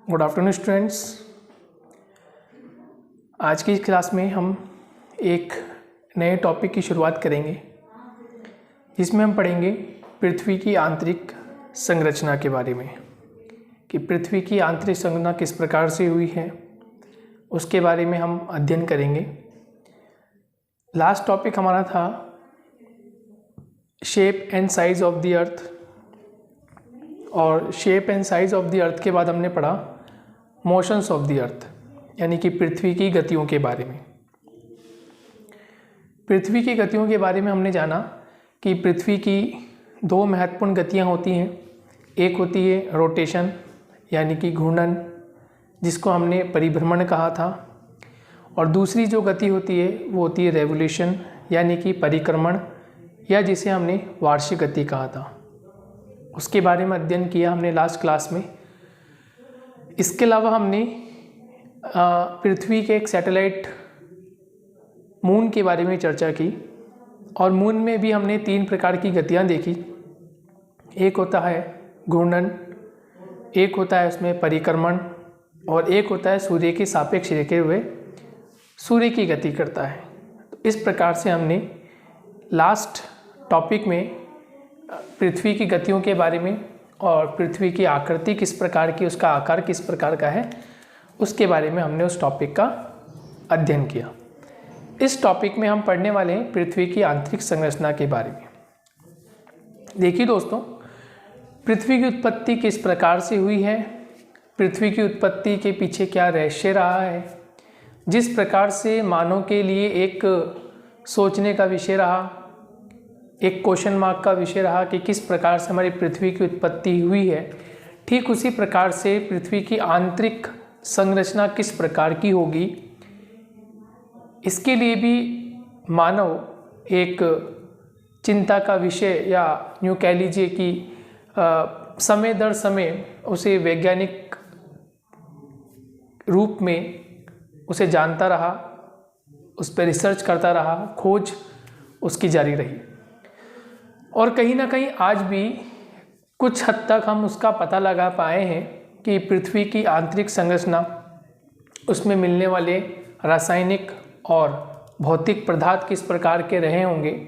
Good afternoon students. आज की class में हम एक नए टॉपिक की शुरुआत करेंगे जिसमें हम पढ़ेंगे पृथ्वी की आंतरिक संरचना के बारे में कि पृथ्वी की आंतरिक संरचना किस प्रकार से हुई है, उसके बारे में हम अध्ययन करेंगे। लास्ट टॉपिक हमारा था shape and size of the earth, और shape and size of the earth के बाद हमने पढ़ा मोशंस ऑफ द अर्थ, यानी कि पृथ्वी की गतियों के बारे में। पृथ्वी की गतियों के बारे में हमने जाना कि पृथ्वी की दो महत्वपूर्ण गतियाँ होती हैं। एक होती है रोटेशन यानी कि घूर्णन, जिसको हमने परिभ्रमण कहा था, और दूसरी जो गति होती है वो होती है रेवोल्यूशन यानी कि परिक्रमण, या जिसे हमने वार्षिक गति कहा था। उसके बारे में अध्ययन किया हमने लास्ट क्लास में। इसके अलावा हमने पृथ्वी के एक सैटेलाइट मून के बारे में चर्चा की, और मून में भी हमने 3 प्रकार की गतियां देखी। एक होता है घूर्णन, एक होता है उसमें परिक्रमण, और एक होता है सूर्य के सापेक्ष रहते हुए सूर्य की गति करता है। तो इस प्रकार से हमने लास्ट टॉपिक में पृथ्वी की गतियों के बारे में और पृथ्वी की आकृति किस प्रकार की, उसका आकार किस प्रकार का है, उसके बारे में हमने उस टॉपिक का अध्ययन किया। इस टॉपिक में हम पढ़ने वाले हैं पृथ्वी की आंतरिक संरचना के बारे में। देखिए दोस्तों, पृथ्वी की उत्पत्ति किस प्रकार से हुई है, पृथ्वी की उत्पत्ति के पीछे क्या रहस्य रहा है, जिस प्रकार से मानव के लिए एक सोचने का विषय रहा, एक क्वेश्चन मार्क का विषय रहा कि किस प्रकार से हमारी पृथ्वी की उत्पत्ति हुई है, ठीक उसी प्रकार से पृथ्वी की आंतरिक संरचना किस प्रकार की होगी, इसके लिए भी मानव एक चिंता का विषय, या यूँ कह लीजिए कि समय दर समय उसे वैज्ञानिक रूप में उसे जानता रहा, उस पर रिसर्च करता रहा, खोज उसकी जारी रही। और कहीं ना कहीं आज भी कुछ हद तक हम उसका पता लगा पाए हैं कि पृथ्वी की आंतरिक संरचना, उसमें मिलने वाले रासायनिक और भौतिक पदार्थ किस प्रकार के रहे होंगे,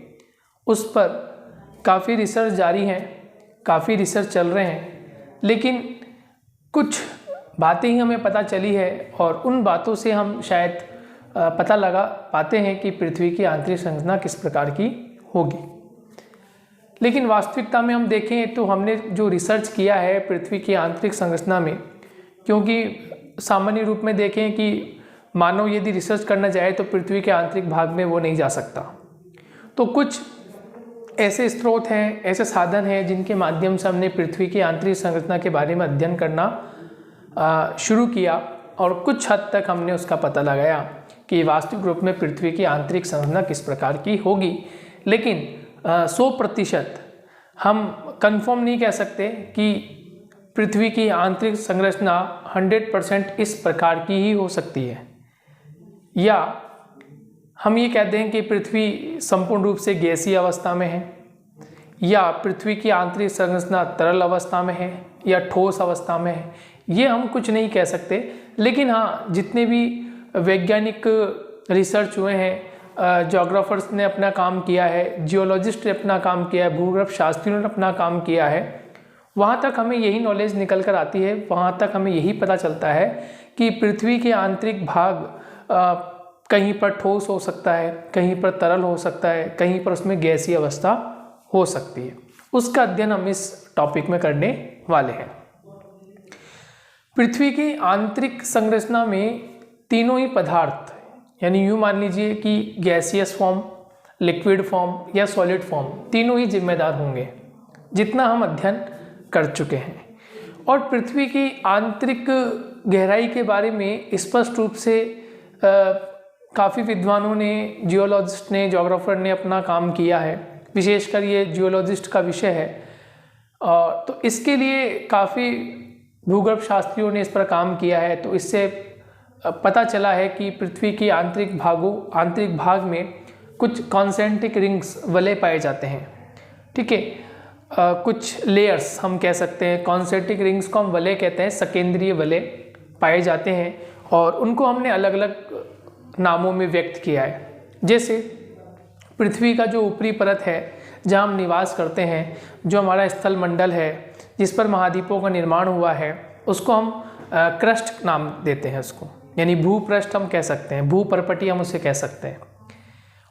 उस पर काफ़ी रिसर्च जारी है, काफ़ी रिसर्च चल रहे हैं। लेकिन कुछ बातें ही हमें पता चली है, और उन बातों से हम शायद पता लगा पाते हैं कि पृथ्वी की आंतरिक संरचना किस प्रकार की होगी। लेकिन वास्तविकता में हम देखें तो हमने जो रिसर्च किया है पृथ्वी की आंतरिक संरचना में, क्योंकि सामान्य रूप में देखें कि मानव यदि रिसर्च करना चाहे तो पृथ्वी के आंतरिक भाग में वो नहीं जा सकता, तो कुछ ऐसे स्रोत हैं, ऐसे साधन हैं जिनके माध्यम से हमने पृथ्वी की आंतरिक संरचना के बारे में अध्ययन करना शुरू किया, और कुछ हद तक हमने उसका पता लगाया कि वास्तविक रूप में पृथ्वी की आंतरिक संरचना किस प्रकार की होगी। लेकिन 100% हम कंफर्म नहीं कह सकते कि पृथ्वी की आंतरिक संरचना 100% इस प्रकार की ही हो सकती है, या हम ये कहते हैं कि पृथ्वी संपूर्ण रूप से गैसीय अवस्था में है, या पृथ्वी की आंतरिक संरचना तरल अवस्था में है या ठोस अवस्था में है। ये हम कुछ नहीं कह सकते। लेकिन हाँ, जितने भी वैज्ञानिक रिसर्च हुए हैं, ज्योग्राफर्स ने अपना काम किया है, जियोलॉजिस्ट ने अपना काम किया है, भूगर्भ शास्त्रियों ने अपना काम किया है, वहाँ तक हमें यही नॉलेज निकल कर आती है, वहाँ तक हमें यही पता चलता है कि पृथ्वी के आंतरिक भाग कहीं पर ठोस हो सकता है, कहीं पर तरल हो सकता है, कहीं पर उसमें गैसीय अवस्था हो सकती है। उसका अध्ययन हम इस टॉपिक में करने वाले हैं। पृथ्वी की आंतरिक संरचना में तीनों ही पदार्थ, यानी यूँ मान लीजिए कि गैसियस फॉर्म, लिक्विड फॉर्म या सॉलिड फॉर्म, तीनों ही जिम्मेदार होंगे, जितना हम अध्ययन कर चुके हैं। और पृथ्वी की आंतरिक गहराई के बारे में स्पष्ट रूप से काफ़ी विद्वानों ने, जियोलॉजिस्ट ने, ज्योग्राफर ने अपना काम किया है। विशेषकर ये जियोलॉजिस्ट का विषय है, तो इसके लिए काफ़ी भूगर्भ शास्त्रियों ने इस पर काम किया है। तो इससे पता चला है कि पृथ्वी की आंतरिक भाग में कुछ कॉन्सेंट्रिक रिंग्स वलय पाए जाते हैं। ठीक है, कुछ लेयर्स हम कह सकते हैं, कॉन्सेंट्रिक रिंग्स को हम वलय कहते हैं, सकेंद्रीय वलय। पाए जाते हैं और उनको हमने अलग अलग नामों में व्यक्त किया है। जैसे पृथ्वी का जो ऊपरी परत है जहाँ हम निवास करते हैं, जो हमारा स्थल मंडल है जिस पर महाद्वीपों का निर्माण हुआ है, उसको हम क्रस्ट नाम देते हैं उसको, यानी भूपृष्ठ हम कह सकते हैं, भूपर्पटी हम उसे कह सकते हैं।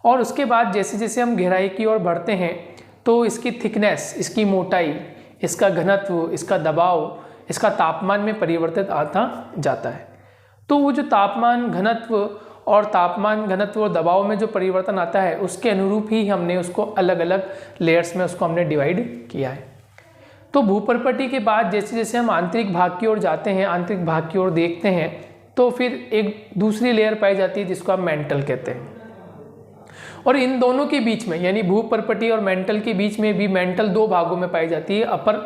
और उसके बाद जैसे जैसे हम गहराई की ओर बढ़ते हैं तो इसकी थिकनेस, इसकी मोटाई, इसका घनत्व, इसका दबाव, इसका तापमान में परिवर्तित आता जाता है। तो वो जो तापमान घनत्व और दबाव में जो परिवर्तन आता है उसके अनुरूप ही हमने उसको अलग अलग लेयर्स में उसको हमने डिवाइड किया है। तो भूपर्पटी के बाद जैसे जैसे हम आंतरिक भाग की ओर जाते हैं, आंतरिक भाग की ओर देखते हैं, तो फिर एक दूसरी लेयर पाई जाती है जिसको हम मेंटल कहते हैं। और इन दोनों के बीच में, यानी भूपर्पटी और मेंटल के बीच में भी मेंटल दो भागों में पाई जाती है, अपर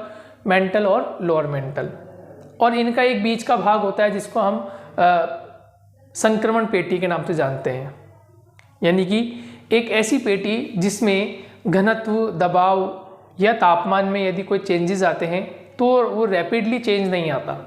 मेंटल और लोअर मेंटल। और इनका एक बीच का भाग होता है जिसको हम संक्रमण पेटी के नाम से जानते हैं, यानी कि एक ऐसी पेटी जिसमें घनत्व, दबाव या तापमान में यदि कोई चेंजेस आते हैं तो वो रैपिडली चेंज नहीं आता,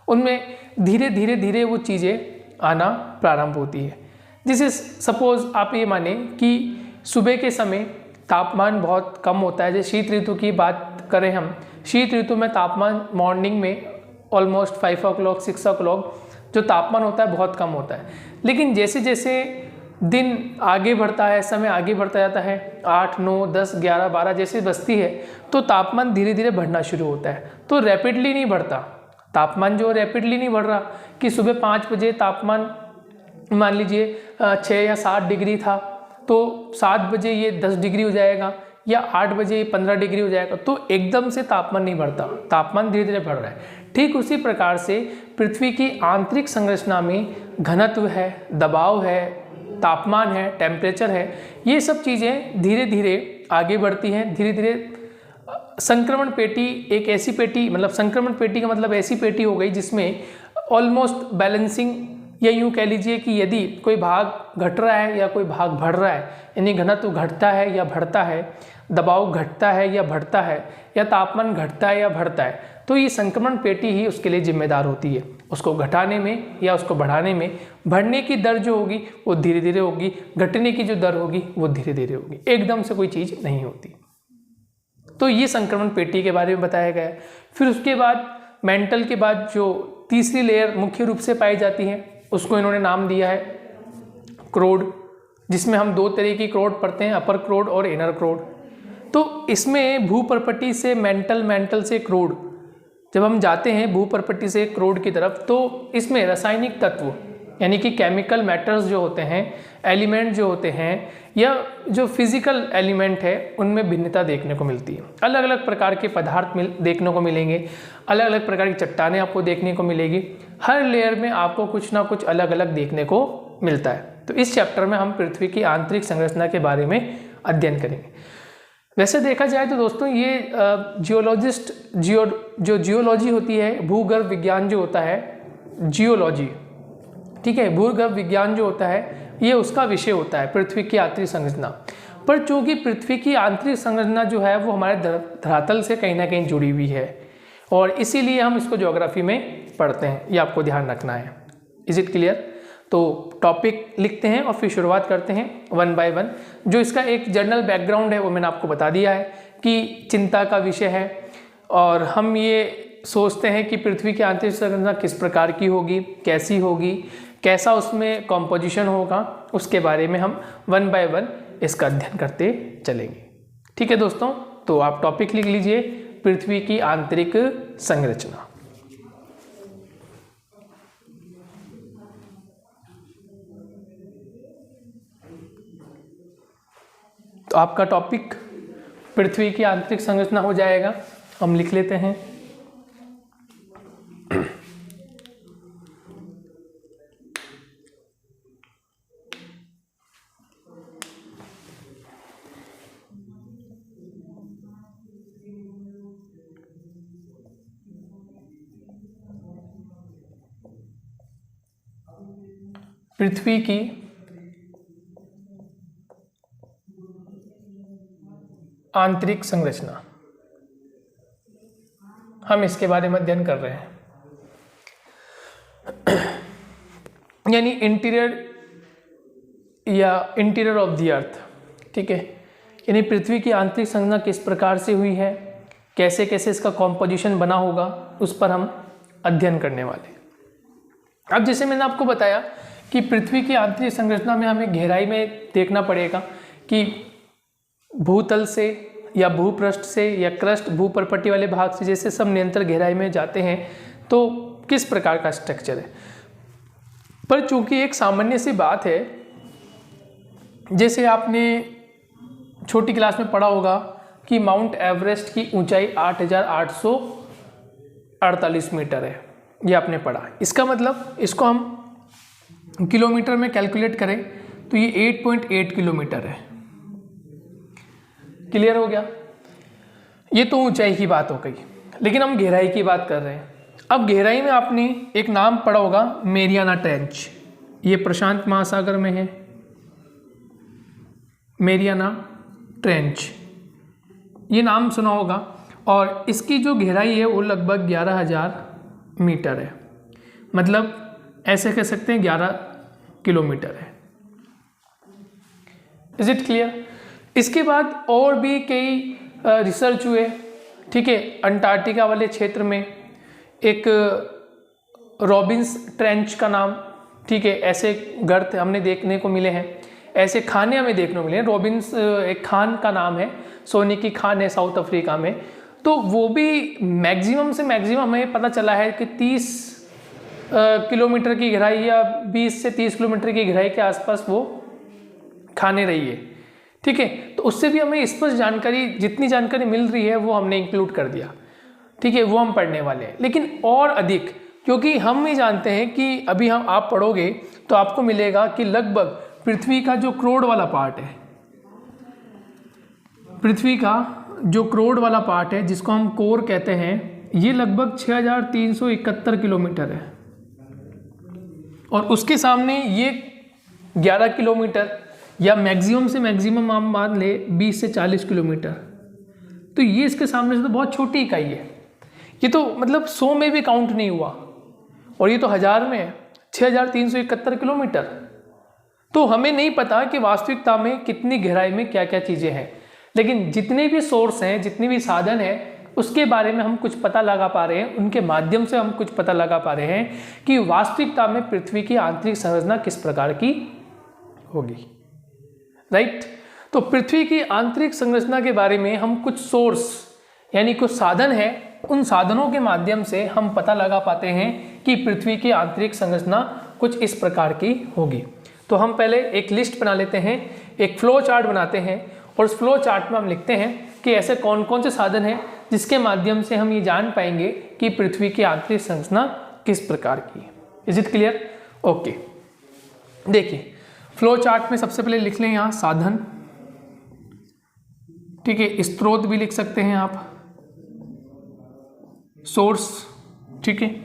उनमें धीरे धीरे वो चीज़ें आना प्रारंभ होती है। जैसे सपोज आप ये माने कि सुबह के समय तापमान बहुत कम होता है। जैसे शीत ऋतु की बात करें हम, शीत ऋतु में तापमान मॉर्निंग में ऑलमोस्ट 5 o'clock 6 o'clock जो तापमान होता है बहुत कम होता है। लेकिन जैसे जैसे दिन आगे बढ़ता है, समय आगे बढ़ता जाता है, 8, 9, 10, 11, 12 जैसे बजती है तो तापमान धीरे धीरे बढ़ना शुरू होता है। तो रैपिडली नहीं बढ़ता तापमान, जो रैपिडली नहीं बढ़ रहा कि सुबह 5 बजे तापमान मान लीजिए 6 या 7 डिग्री था तो 7 बजे ये 10 डिग्री हो जाएगा या 8 बजे 15 डिग्री हो जाएगा, तो एकदम से तापमान नहीं बढ़ता, तापमान धीरे धीरे बढ़ रहा है। ठीक उसी प्रकार से पृथ्वी की आंतरिक संरचना में घनत्व है, दबाव है, तापमान है, टेम्परेचर है, ये सब चीज़ें धीरे धीरे आगे बढ़ती हैं। धीरे धीरे संक्रमण पेटी एक ऐसी पेटी, मतलब संक्रमण पेटी का मतलब ऐसी पेटी हो गई जिसमें ऑलमोस्ट बैलेंसिंग, या यूँ कह लीजिए कि यदि कोई भाग घट रहा है या कोई भाग बढ़ रहा है, यानी घनत्व घटता है या बढ़ता है, दबाव घटता है या बढ़ता है, या तापमान घटता है या बढ़ता है, तो ये संक्रमण पेटी ही उसके लिए जिम्मेदार होती है, उसको घटाने में या उसको बढ़ाने में। बढ़ने की दर जो होगी वो धीरे धीरे होगी, घटने की जो दर होगी वो धीरे धीरे होगी, एकदम से कोई चीज़ नहीं होती। तो ये संक्रमण पेटी के बारे में बताया गया है। फिर उसके बाद मेंटल के बाद जो तीसरी लेयर मुख्य रूप से पाई जाती है उसको इन्होंने नाम दिया है क्रोड, जिसमें हम दो तरह की क्रोड पढ़ते हैं, अपर क्रोड और इनर क्रोड। तो इसमें भूपर्पटी से मेंटल से क्रोड, जब हम जाते हैं भूपर्पटी से क्रोड की तरफ, तो इसमें रासायनिक तत्व यानी कि केमिकल मैटर्स जो होते हैं, एलिमेंट जो होते हैं, या जो फिजिकल एलिमेंट है उनमें भिन्नता देखने को मिलती है। अलग अलग प्रकार के पदार्थ देखने को मिलेंगे, अलग अलग प्रकार की चट्टानें आपको देखने को मिलेगी। हर लेयर में आपको कुछ ना कुछ अलग अलग देखने को मिलता है। तो इस चैप्टर में हम पृथ्वी की आंतरिक संरचना के बारे में अध्ययन करेंगे। वैसे देखा जाए तो दोस्तों ये जो जियोलॉजी होती है, भूगर्भ विज्ञान जो होता है, जियोलॉजी, ठीक है, भूगर्भ विज्ञान जो होता है ये उसका विषय होता है पृथ्वी की आंतरिक संरचना। पर चूंकि पृथ्वी की आंतरिक संरचना जो है वो हमारे धरातल से कहीं ना कहीं जुड़ी हुई है और इसीलिए हम इसको ज्योग्राफी में पढ़ते हैं, ये आपको ध्यान रखना है। Is it clear? तो टॉपिक लिखते हैं और फिर शुरुआत करते हैं 1 by 1। जो इसका एक जनरल बैकग्राउंड है वो मैंने आपको बता दिया है कि चिंता का विषय है और हम ये सोचते हैं कि पृथ्वी की आंतरिक संरचना किस प्रकार की होगी, कैसी होगी, कैसा उसमें कॉम्पोजिशन होगा, उसके बारे में हम 1 by 1 इसका अध्ययन करते चलेंगे। ठीक है दोस्तों, तो आप टॉपिक लिख लीजिए पृथ्वी की आंतरिक संरचना। तो आपका टॉपिक पृथ्वी की आंतरिक संरचना हो जाएगा। हम लिख लेते हैं पृथ्वी की आंतरिक संरचना, हम इसके बारे में अध्ययन कर रहे हैं। यानी इंटीरियर या इंटीरियर ऑफ द अर्थ, ठीक है। यानी पृथ्वी की आंतरिक संरचना किस प्रकार से हुई है, कैसे कैसे इसका कॉम्पोजिशन बना होगा, उस पर हम अध्ययन करने वाले। अब जैसे मैंने आपको बताया कि पृथ्वी की आंतरिक संरचना में हमें गहराई में देखना पड़ेगा कि भूतल से या भूपृष्ठ से या क्रस्ट भूपर्पट्टी वाले भाग से जैसे सब निरंतर गहराई में जाते हैं तो किस प्रकार का स्ट्रक्चर है। पर चूंकि एक सामान्य सी बात है, जैसे आपने छोटी क्लास में पढ़ा होगा कि माउंट एवरेस्ट की ऊंचाई 8,848 मीटर है, ये आपने पढ़ा। इसका मतलब इसको हम किलोमीटर में कैलकुलेट करें तो ये 8.8 किलोमीटर है। क्लियर हो गया? ये तो ऊंचाई की बात हो गई, लेकिन हम गहराई की बात कर रहे हैं। अब गहराई में आपने एक नाम पढ़ा होगा, मेरियाना ट्रेंच। ये प्रशांत महासागर में है, मेरियाना ट्रेंच, ये नाम सुना होगा। और इसकी जो गहराई है वो लगभग 11,000 मीटर है, मतलब ऐसे कह सकते हैं 11 किलोमीटर है। Is it clear? इसके बाद और भी कई रिसर्च हुए, ठीक है। अंटार्कटिका वाले क्षेत्र में एक रॉबिन्स ट्रेंच का नाम, ठीक है, ऐसे गर्त हमने देखने को मिले हैं, ऐसे खाने हमें देखने को मिले हैं। रॉबिन्स एक खान का नाम है, सोने की खान है साउथ अफ्रीका में। तो वो भी मैक्सिमम से मैक्सिमम हमें पता चला है कि 30 किलोमीटर की गहराई या 20 से 30 किलोमीटर की गहराई के आसपास वो खाने रही है, ठीक है। तो उससे भी हमें स्पष्ट जानकारी, जितनी जानकारी मिल रही है वो हमने इंक्लूड कर दिया, ठीक है, वो हम पढ़ने वाले हैं। लेकिन और अधिक, क्योंकि हम ही जानते हैं कि अभी आप पढ़ोगे तो आपको मिलेगा कि लगभग पृथ्वी का जो क्रोड वाला पार्ट है, पृथ्वी का जो क्रोड वाला पार्ट है जिसको हम कोर कहते हैं, ये लगभग 6,371 किलोमीटर है। और उसके सामने ये 11 किलोमीटर या मैक्सिमम से मैक्सिमम आप मान ले 20 से 40 किलोमीटर, तो ये इसके सामने से तो बहुत छोटी इकाई है। ये तो मतलब 100 में भी काउंट नहीं हुआ, और ये तो 1000 में है, 6,371 किलोमीटर। तो हमें नहीं पता कि वास्तविकता में कितनी गहराई में क्या क्या चीज़ें हैं, लेकिन जितने भी सोर्स हैं, जितने भी साधन हैं, उसके बारे में हम कुछ पता लगा पा रहे हैं, उनके माध्यम से हम कुछ पता लगा पा रहे हैं कि वास्तविकता में पृथ्वी की आंतरिक संरचना किस प्रकार की होगी, राइट। तो पृथ्वी की आंतरिक संरचना के बारे में हम कुछ सोर्स यानी कुछ साधन है, उन साधनों के माध्यम से हम पता लगा पाते हैं कि पृथ्वी की आंतरिक संरचना कुछ इस प्रकार की होगी। तो हम पहले एक लिस्ट बना लेते हैं, एक फ्लो चार्ट बनाते हैं, और उस फ्लो चार्ट में हम लिखते हैं कि ऐसे कौन कौन से साधन हैं जिसके माध्यम से हम ये जान पाएंगे कि पृथ्वी की आंतरिक संरचना किस प्रकार की है। Is it clear? ओके, देखिए फ्लो चार्ट में सबसे पहले लिख लें यहाँ साधन, ठीक है, स्रोत भी लिख सकते हैं आप, सोर्स, ठीक है।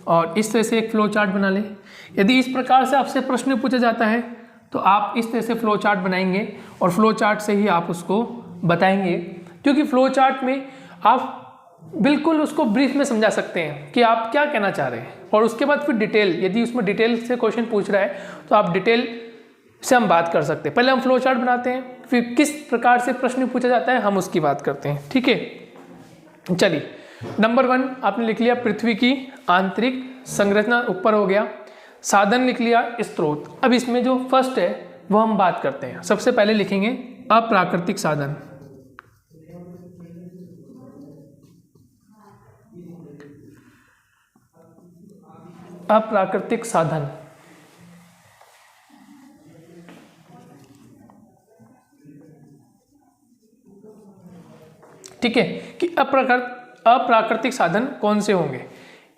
और इस तरह से एक फ्लो चार्ट बना लें। यदि इस प्रकार से आपसे प्रश्न पूछा जाता है तो आप इस तरह से फ्लो चार्ट बनाएंगे और फ्लो चार्ट से ही आप उसको बताएंगे, क्योंकि फ्लो चार्ट में आप बिल्कुल उसको ब्रीफ में समझा सकते हैं कि आप क्या कहना चाह रहे हैं, और उसके बाद फिर डिटेल, यदि उसमें डिटेल से क्वेश्चन पूछ रहा है तो आप डिटेल से हम बात कर सकते हैं। पहले हम फ्लो चार्ट बनाते हैं, फिर किस प्रकार से प्रश्न पूछा जाता है हम उसकी बात करते हैं, ठीक है। चलिए, नंबर 1 आपने लिख लिया पृथ्वी की आंतरिक संरचना, ऊपर हो गया। साधन लिख लिया, स्रोत। अब इसमें जो फर्स्ट है वो हम बात करते हैं। सबसे पहले लिखेंगे अप्राकृतिक साधन। अप्राकृतिक साधन, ठीक है, कि अप्राकृतिक साधन कौन से होंगे।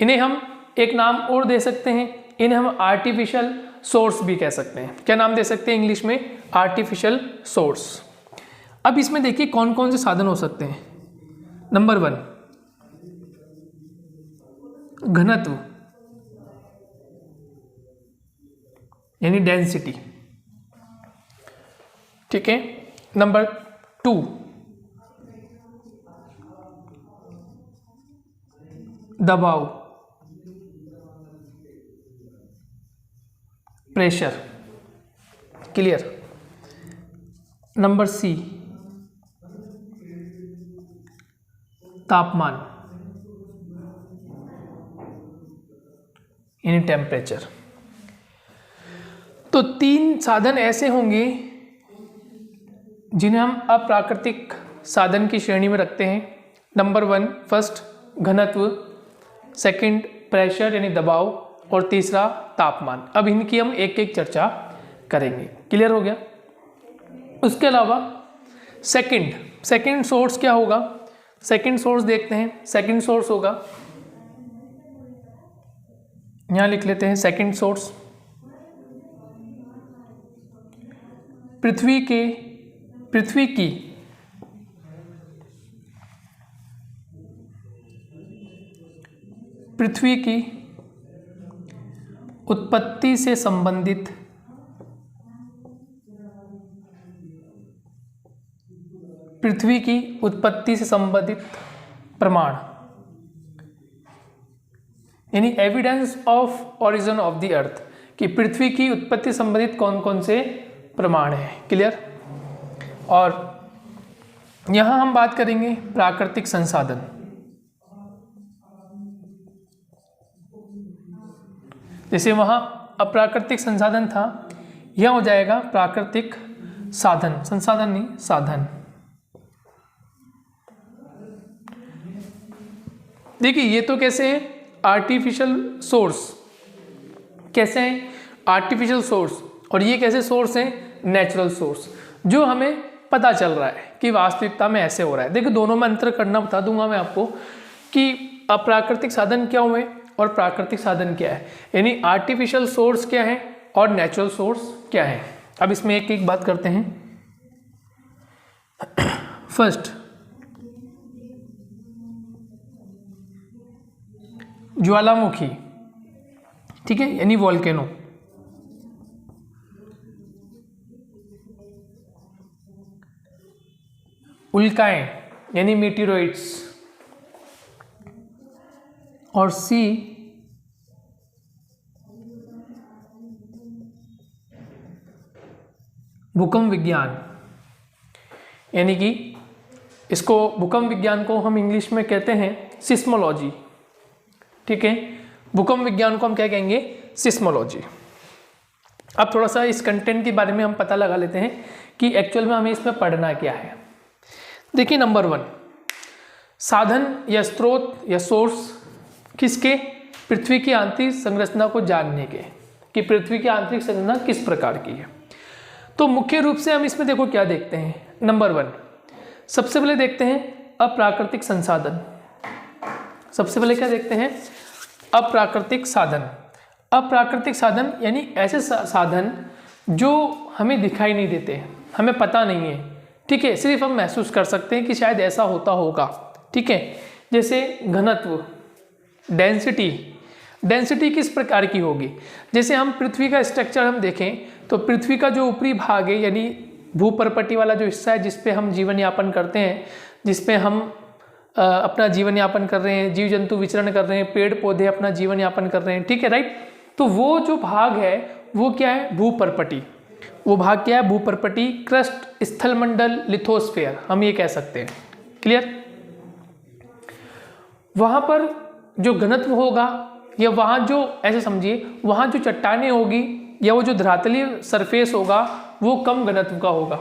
इन्हें हम एक नाम और दे सकते हैं, इन्हें हम आर्टिफिशियल सोर्स भी कह सकते हैं। क्या नाम दे सकते हैं इंग्लिश में? Artificial source. अब इसमें देखिए कौन कौन से साधन हो सकते हैं। नंबर 1 घनत्व यानी डेंसिटी, ठीक है। नंबर 2 दबाव, प्रेशर, क्लियर। नंबर सी, तापमान यानी टेम्परेचर। तो 3 साधन ऐसे होंगे जिन्हें हम अप्राकृतिक साधन की श्रेणी में रखते हैं। नंबर 1 फर्स्ट घनत्व, सेकंड प्रेशर यानी दबाव, और तीसरा तापमान। अब इनकी हम एक एक चर्चा करेंगे, क्लियर हो गया। उसके अलावा सेकंड सोर्स क्या होगा, सेकंड सोर्स देखते हैं। सेकंड सोर्स होगा, यहां लिख लेते हैं सेकंड सोर्स, पृथ्वी की उत्पत्ति से संबंधित प्रमाण, यानी evidence of origin of the अर्थ, कि पृथ्वी की उत्पत्ति संबंधित कौन कौन से प्रमाण हैं, क्लियर। और यहां हम बात करेंगे प्राकृतिक संसाधन। जैसे वहां अप्राकृतिक संसाधन था, यह हो जाएगा प्राकृतिक साधन, संसाधन नहीं साधन। देखिए ये तो कैसे है, आर्टिफिशियल सोर्स, कैसे है आर्टिफिशियल सोर्स, और ये कैसे सोर्स है नेचुरल सोर्स, जो हमें पता चल रहा है कि वास्तविकता में ऐसे हो रहा है। देखिए दोनों में अंतर करना बता दूंगा मैं आपको कि अप्राकृतिक साधन क्या हुए और प्राकृतिक साधन क्या है, यानी आर्टिफिशियल सोर्स क्या है और नेचुरल सोर्स क्या है। अब इसमें एक एक बात करते हैं। फर्स्ट ज्वालामुखी, ठीक है, यानी वोल्केनो। उल्काएं यानी मीटिरोइड्स, और सी भूकंप विज्ञान, यानी कि इसको भूकंप विज्ञान को हम इंग्लिश में कहते हैं सिस्मोलॉजी, ठीक है। भूकंप विज्ञान को हम क्या कहेंगे, सिस्मोलॉजी। अब थोड़ा सा इस कंटेंट के बारे में हम पता लगा लेते हैं कि एक्चुअल में हमें इसमें पढ़ना क्या है। देखिए नंबर 1 साधन या स्रोत या सोर्स किसके, पृथ्वी की आंतरिक संरचना को जानने के, कि पृथ्वी की आंतरिक संरचना किस प्रकार की है। तो मुख्य रूप से हम इसमें देखो क्या देखते हैं। नंबर 1 सबसे पहले देखते हैं अप्राकृतिक संसाधन। सबसे पहले क्या देखते हैं, अप्राकृतिक साधन। अप्राकृतिक साधन यानी ऐसे साधन जो हमें दिखाई नहीं देते, हमें पता नहीं है, ठीक है, सिर्फ हम महसूस कर सकते हैं कि शायद ऐसा होता होगा, ठीक है। जैसे घनत्व, डेंसिटी किस प्रकार की होगी। जैसे हम पृथ्वी का स्ट्रक्चर हम देखें तो पृथ्वी का जो ऊपरी भाग है यानी भूपर्पटी वाला जो हिस्सा है जिस पे हम जीवन यापन करते हैं, जिस पे हम अपना जीवन यापन कर रहे हैं, जीव जंतु विचरण कर रहे हैं, पेड़ पौधे अपना जीवन यापन कर रहे हैं, ठीक है, राइट। तो वो जो भाग है वो क्या है, भूपर्पटी। वो भाग क्या है, भूपर्पटी, क्रस्ट, स्थलमंडल, लिथोस्फीयर, हम ये कह सकते हैं, क्लियर। वहां पर जो घनत्व होगा या वहाँ जो ऐसे समझिए वहाँ जो चट्टानें होगी या वो जो धरातलीय सरफेस होगा वो कम घनत्व का होगा,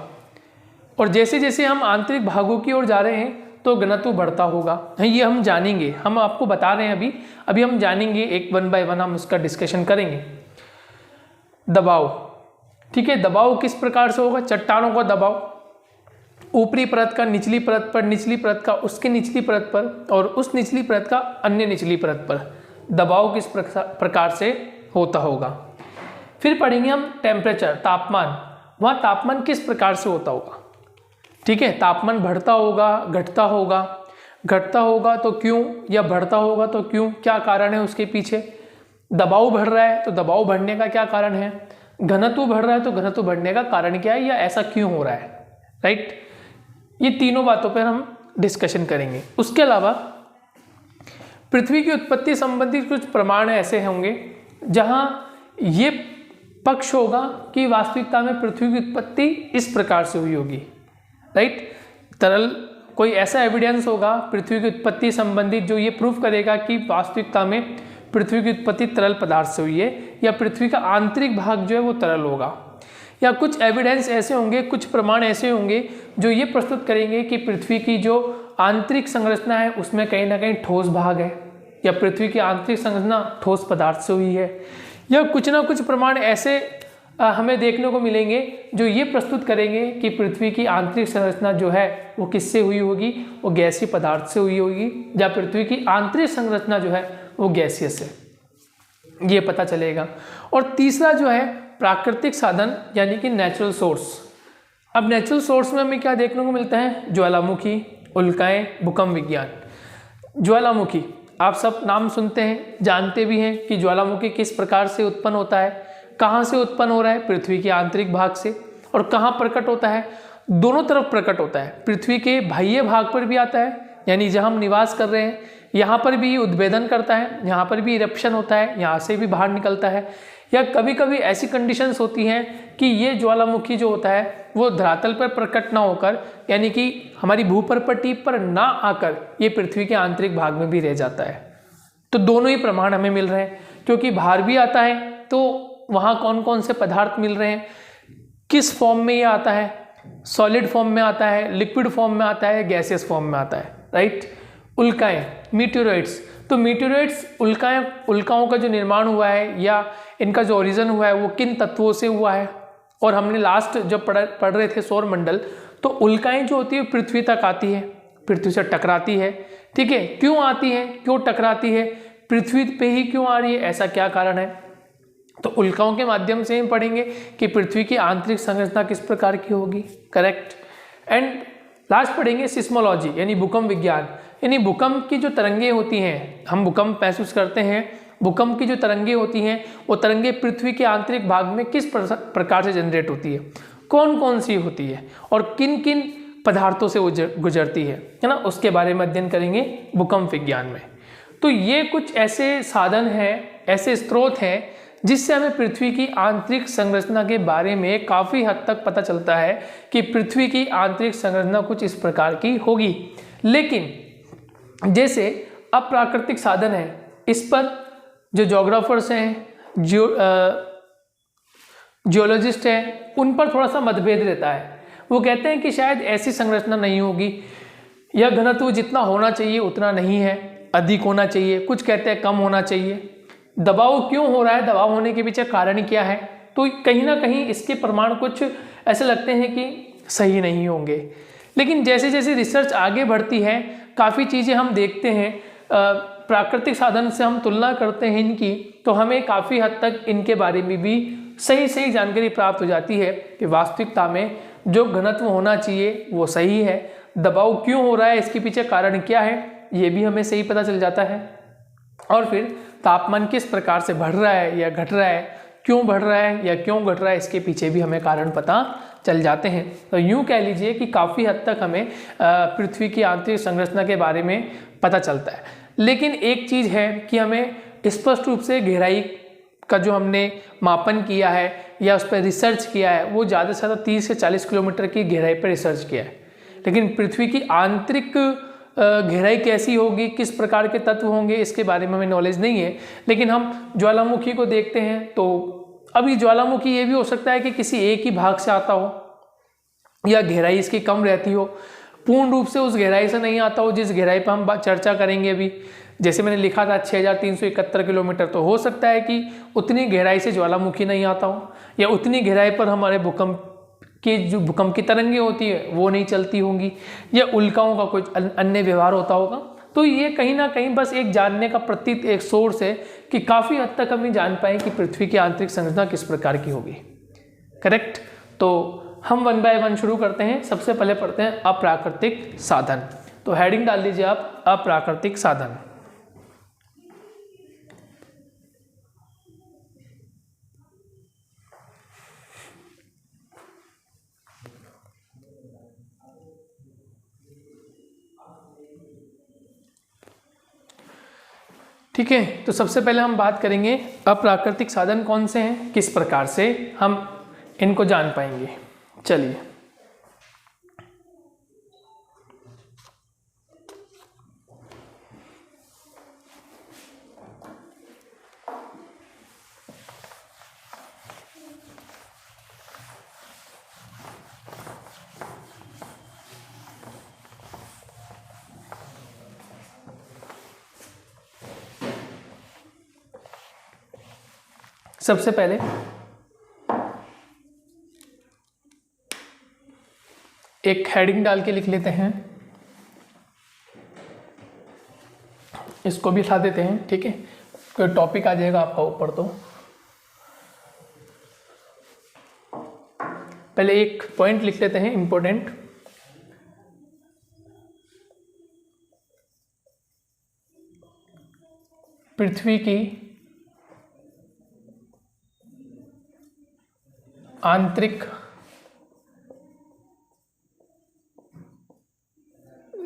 और जैसे जैसे हम आंतरिक भागों की ओर जा रहे हैं तो घनत्व बढ़ता होगा। ये हम जानेंगे, हम आपको बता रहे हैं अभी हम जानेंगे, एक 1 बाय 1 हम उसका डिस्कशन करेंगे। दबाव, ठीक है, दबाव किस प्रकार से होगा, चट्टानों का दबाव ऊपरी परत का निचली परत पर, निचली परत का उसके निचली परत पर, और उस निचली परत का अन्य निचली परत पर दबाव किस प्रकार से होता होगा। फिर पढ़ेंगे हम टेम्परेचर, तापमान, वहाँ तापमान किस प्रकार से होता होगा, ठीक है, तापमान बढ़ता होगा, घटता होगा, घटता होगा तो क्यों, या बढ़ता होगा तो क्यों, क्या कारण है उसके पीछे। दबाव बढ़ रहा है तो दबाव बढ़ने का क्या कारण है, घनत्व बढ़ रहा है तो घनत्व बढ़ने का कारण क्या है, या ऐसा क्यों हो रहा है, राइट। ये तीनों बातों पर हम डिस्कशन करेंगे। उसके अलावा पृथ्वी की उत्पत्ति संबंधित कुछ प्रमाण ऐसे होंगे जहां ये पक्ष होगा कि वास्तविकता में पृथ्वी की उत्पत्ति इस प्रकार से हुई होगी, राइट। तरल कोई ऐसा एविडेंस होगा पृथ्वी की उत्पत्ति संबंधित जो ये प्रूफ करेगा कि वास्तविकता में पृथ्वी की उत्पत्ति तरल पदार्थ से हुई है, या पृथ्वी का आंतरिक भाग जो है वो तरल होगा, या कुछ एविडेंस ऐसे होंगे, कुछ प्रमाण ऐसे होंगे जो ये प्रस्तुत करेंगे कि पृथ्वी की जो आंतरिक संरचना है उसमें कहीं ना कहीं ठोस भाग है, या पृथ्वी की आंतरिक संरचना ठोस पदार्थ से हुई है, या कुछ ना कुछ प्रमाण ऐसे हमें देखने को मिलेंगे जो ये प्रस्तुत करेंगे कि पृथ्वी की आंतरिक संरचना जो है वो किससे हुई होगी, वो गैसीय पदार्थ से हुई होगी, या पृथ्वी की आंतरिक संरचना जो है वो गैसीय से, ये पता चलेगा। और तीसरा जो है प्राकृतिक साधन यानी कि नेचुरल सोर्स। अब नेचुरल सोर्स में हमें क्या देखने को मिलता है, ज्वालामुखी, उल्काएं, भूकंप विज्ञान। ज्वालामुखी आप सब नाम सुनते हैं, जानते भी हैं कि ज्वालामुखी किस प्रकार से उत्पन्न होता है, कहाँ से उत्पन्न हो रहा है, पृथ्वी के आंतरिक भाग से, और कहाँ प्रकट होता है, दोनों तरफ प्रकट होता है। पृथ्वी के बाह्य भाग पर भी आता है, यानी जहाँ हम निवास कर रहे हैं यहाँ पर भी उद्भेदन करता है, यहाँ पर भी इरप्शन होता है, यहाँ से भी बाहर निकलता है, या कभी कभी ऐसी कंडीशंस होती हैं कि ये ज्वालामुखी जो होता है वो धरातल पर प्रकट ना होकर, यानी कि हमारी भूपर्पटी पर ना आकर ये पृथ्वी के आंतरिक भाग में भी रह जाता है। तो दोनों ही प्रमाण हमें मिल रहे हैं, क्योंकि बाहर भी आता है तो वहाँ कौन कौन से पदार्थ मिल रहे हैं, किस फॉर्म में ये आता है, सॉलिड फॉर्म में आता है, लिक्विड फॉर्म में आता है, गैसियस फॉर्म में आता है, राइट। उल्काएं, मीटेओराइट्स, तो मीटेओराइट्स उल्काओं का जो निर्माण हुआ है या इनका जो ओरिजिन हुआ है वो किन तत्वों से हुआ है। और हमने लास्ट जब पढ़ रहे थे सौर मंडल, तो उल्काएं जो होती है पृथ्वी तक आती है, पृथ्वी से टकराती है, ठीक है। क्यों आती है, क्यों टकराती है, पृथ्वी पे ही क्यों आ रही है, ऐसा क्या कारण है, तो उल्काओं के माध्यम से हम पढ़ेंगे कि पृथ्वी की आंतरिक संरचना किस प्रकार की होगी, करेक्ट। एंड लास्ट पढ़ेंगे सिस्मोलॉजी यानी भूकंप विज्ञान, यानी भूकंप की जो तरंगे होती हैं, हम भूकंप महसूस करते हैं, भूकंप की जो तरंगे होती हैं वो तरंगे पृथ्वी के आंतरिक भाग में किस प्रकार से जनरेट होती है, कौन कौन सी होती है और किन किन पदार्थों से गुजरती है ना, उसके बारे में अध्ययन करेंगे भूकंप विज्ञान में। तो ये कुछ ऐसे साधन हैं, ऐसे स्रोत हैं जिससे हमें पृथ्वी की आंतरिक संरचना के बारे में काफ़ी हद तक पता चलता है कि पृथ्वी की आंतरिक संरचना कुछ इस प्रकार की होगी। लेकिन जैसे अप्राकृतिक साधन है, इस पर जो ज्योग्राफर्स हैं, जियोलॉजिस्ट हैं, उन पर थोड़ा सा मतभेद रहता है। वो कहते हैं कि शायद ऐसी संरचना नहीं होगी, या घनत्व जितना होना चाहिए उतना नहीं है, अधिक होना चाहिए, कुछ कहते हैं कम होना चाहिए। दबाव क्यों हो रहा है, दबाव होने के पीछे कारण क्या है, तो कहीं ना कहीं इसके प्रमाण कुछ ऐसे लगते हैं कि सही नहीं होंगे। लेकिन जैसे जैसे रिसर्च आगे बढ़ती है, काफ़ी चीज़ें हम देखते हैं, प्राकृतिक साधन से हम तुलना करते हैं इनकी, तो हमें काफ़ी हद तक इनके बारे में भी सही सही जानकारी प्राप्त हो जाती है कि वास्तविकता में जो घनत्व होना चाहिए वो सही है, दबाव क्यों हो रहा है, इसके पीछे कारण क्या है, ये भी हमें सही पता चल जाता है। और फिर तापमान किस प्रकार से बढ़ रहा है या घट रहा है, क्यों बढ़ रहा है या क्यों घट रहा है, इसके पीछे भी हमें कारण पता चल जाते हैं। तो यूँ कह लीजिए कि काफ़ी हद तक हमें पृथ्वी की आंतरिक संरचना के बारे में पता चलता है। लेकिन एक चीज़ है कि हमें स्पष्ट रूप से गहराई का जो हमने मापन किया है या उस पर रिसर्च किया है, वो ज़्यादा से ज़्यादा 30 से 40 किलोमीटर की गहराई पर रिसर्च किया है। लेकिन पृथ्वी की आंतरिक गहराई कैसी होगी, किस प्रकार के तत्व होंगे, इसके बारे में हमें नॉलेज नहीं है। लेकिन हम ज्वालामुखी को देखते हैं, तो अभी ज्वालामुखी ये भी हो सकता है कि किसी एक ही भाग से आता हो या गहराई इसकी कम रहती हो, पूर्ण रूप से उस गहराई से नहीं आता हो जिस गहराई पर हम चर्चा करेंगे अभी। जैसे मैंने लिखा था 6371 किलोमीटर, तो हो सकता है कि उतनी गहराई से ज्वालामुखी नहीं आता हो, या उतनी गहराई पर हमारे भूकंप की तरंगे होती है वो नहीं चलती होंगी, या उल्काओं का कुछ अन्य व्यवहार होता होगा। तो ये कहीं ना कहीं बस एक जानने का प्रतीत एक सोर्स है कि काफ़ी हद तक हम ये जान पाएँ कि पृथ्वी की आंतरिक संरचना किस प्रकार की होगी, करेक्ट। तो हम 1 बाय 1 शुरू करते हैं। सबसे पहले पढ़ते हैं अप्राकृतिक साधन। तो हेडिंग डाल दीजिए आप, अप्राकृतिक साधन। ठीक है, तो सबसे पहले हम बात करेंगे अप्राकृतिक साधन कौन से हैं, किस प्रकार से हम इनको जान पाएंगे। चलिए, सबसे पहले एक हेडिंग डाल के लिख लेते हैं, इसको भी हटा देते हैं। ठीक है, कोई टॉपिक आ जाएगा आपका ऊपर, तो पहले एक पॉइंट लिख लेते हैं इंपॉर्टेंट। पृथ्वी की आंतरिक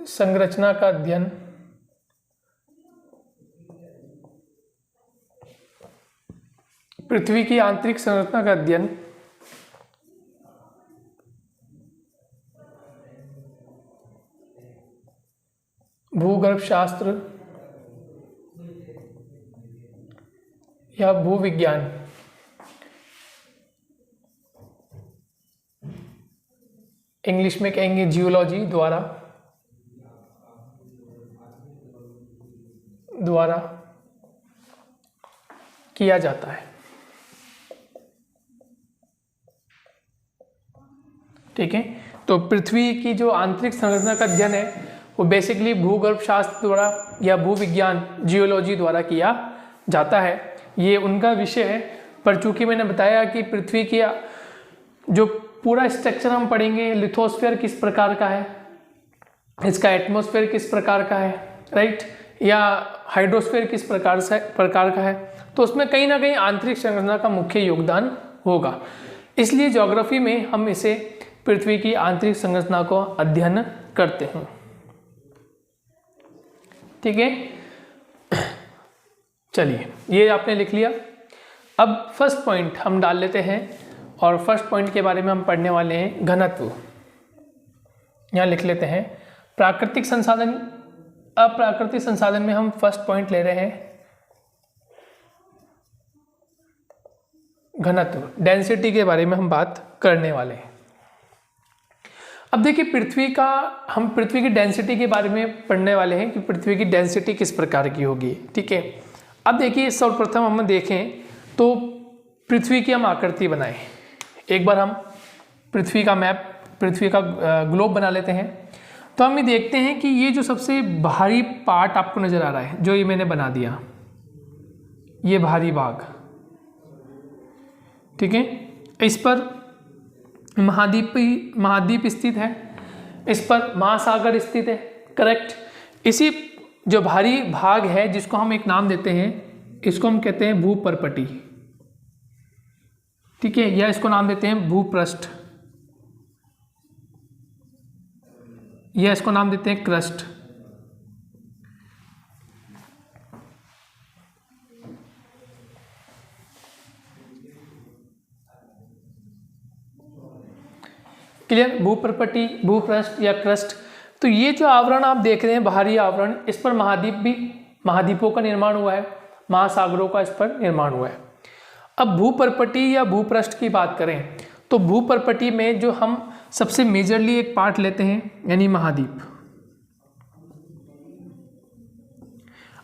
संरचना का अध्ययन पृथ्वी की आंतरिक संरचना का अध्ययन भूगर्भ शास्त्र या भूविज्ञान इंग्लिश में कहेंगे जियोलॉजी द्वारा किया जाता है। ठीक है, तो पृथ्वी की जो आंतरिक संरचना का अध्ययन है वो बेसिकली भूगर्भ शास्त्र द्वारा या भूविज्ञान जियोलॉजी द्वारा किया जाता है। ये उनका विषय है, पर चूंकि मैंने बताया कि पृथ्वी की जो पूरा स्ट्रक्चर हम पढ़ेंगे, लिथोस्फीयर किस प्रकार का है, इसका एटमॉस्फेयर किस प्रकार का है, राइट, या हाइड्रोस्फीयर किस प्रकार का है, तो उसमें कहीं ना कहीं आंतरिक संरचना का मुख्य योगदान होगा। इसलिए ज्योग्राफी में हम इसे पृथ्वी की आंतरिक संरचना को अध्ययन करते हैं। ठीक है, चलिए ये आपने लिख लिया। अब फर्स्ट पॉइंट हम डाल लेते हैं, और फर्स्ट पॉइंट के बारे में हम पढ़ने वाले हैं घनत्व। यहाँ लिख लेते हैं प्राकृतिक संसाधन, अप्राकृतिक संसाधन में हम फर्स्ट पॉइंट ले रहे हैं घनत्व, डेंसिटी के बारे में हम बात करने वाले हैं। अब देखिए हम पृथ्वी की डेंसिटी के बारे में पढ़ने वाले हैं कि पृथ्वी की डेंसिटी किस प्रकार की होगी। ठीक है, अब देखिए सर्वप्रथम हम देखें तो पृथ्वी की हम आकृति बनाएं। एक बार हम पृथ्वी का मैप, पृथ्वी का ग्लोब बना लेते हैं। तो हम ये देखते हैं कि ये जो सबसे भारी पार्ट आपको नज़र आ रहा है, जो ये मैंने बना दिया, ये भारी भाग, ठीक है, इस पर महाद्वीप स्थित है, इस पर महासागर स्थित है, करेक्ट। इसी जो भारी भाग है जिसको हम एक नाम देते हैं, इसको हम कहते हैं भूपर्पटी, ठीक है, या इसको नाम देते हैं भूपृष्ठ, या इसको नाम देते हैं क्रस्ट। क्लियर, भूपर्पटी, भूपृष्ठ या क्रस्ट। तो ये जो आवरण आप देख रहे हैं, बाहरी आवरण, इस पर महाद्वीपों का निर्माण हुआ है, महासागरों का इस पर निर्माण हुआ है। अब भूपर्पटी या भूपृष्ठ की बात करें तो भूपर्पटी में जो हम सबसे मेजरली एक पार्ट लेते हैं, यानी महाद्वीप।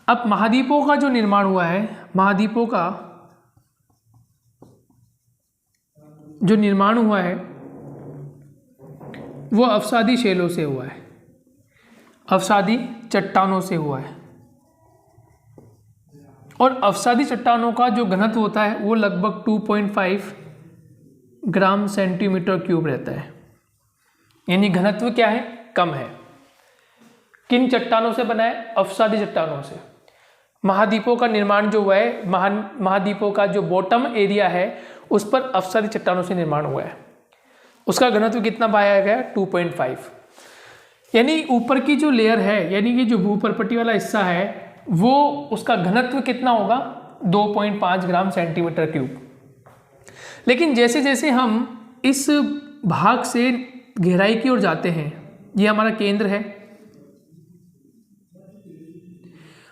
अब महाद्वीपों का जो निर्माण हुआ है, महाद्वीपों का जो निर्माण हुआ है वो अवसादी शैलों से हुआ है, अवसादी चट्टानों से हुआ है। और अवसादी चट्टानों का जो घनत्व होता है वो लगभग 2.5 ग्राम सेंटीमीटर क्यूब रहता है, यानी घनत्व क्या है, कम है। किन चट्टानों से बना है, अवसादी चट्टानों से। महाद्वीपों का निर्माण जो हुआ है, महाद्वीपों का जो बॉटम एरिया है उस पर अवसादी चट्टानों से निर्माण हुआ है। उसका घनत्व कितना पाया गया, 2.5। यानी ऊपर की जो लेयर है, यानी कि जो भूपर्पटी वाला हिस्सा है, वो उसका घनत्व कितना होगा 2.5 ग्राम सेंटीमीटर क्यूब। लेकिन जैसे जैसे हम इस भाग से गहराई की ओर जाते हैं, ये हमारा केंद्र है,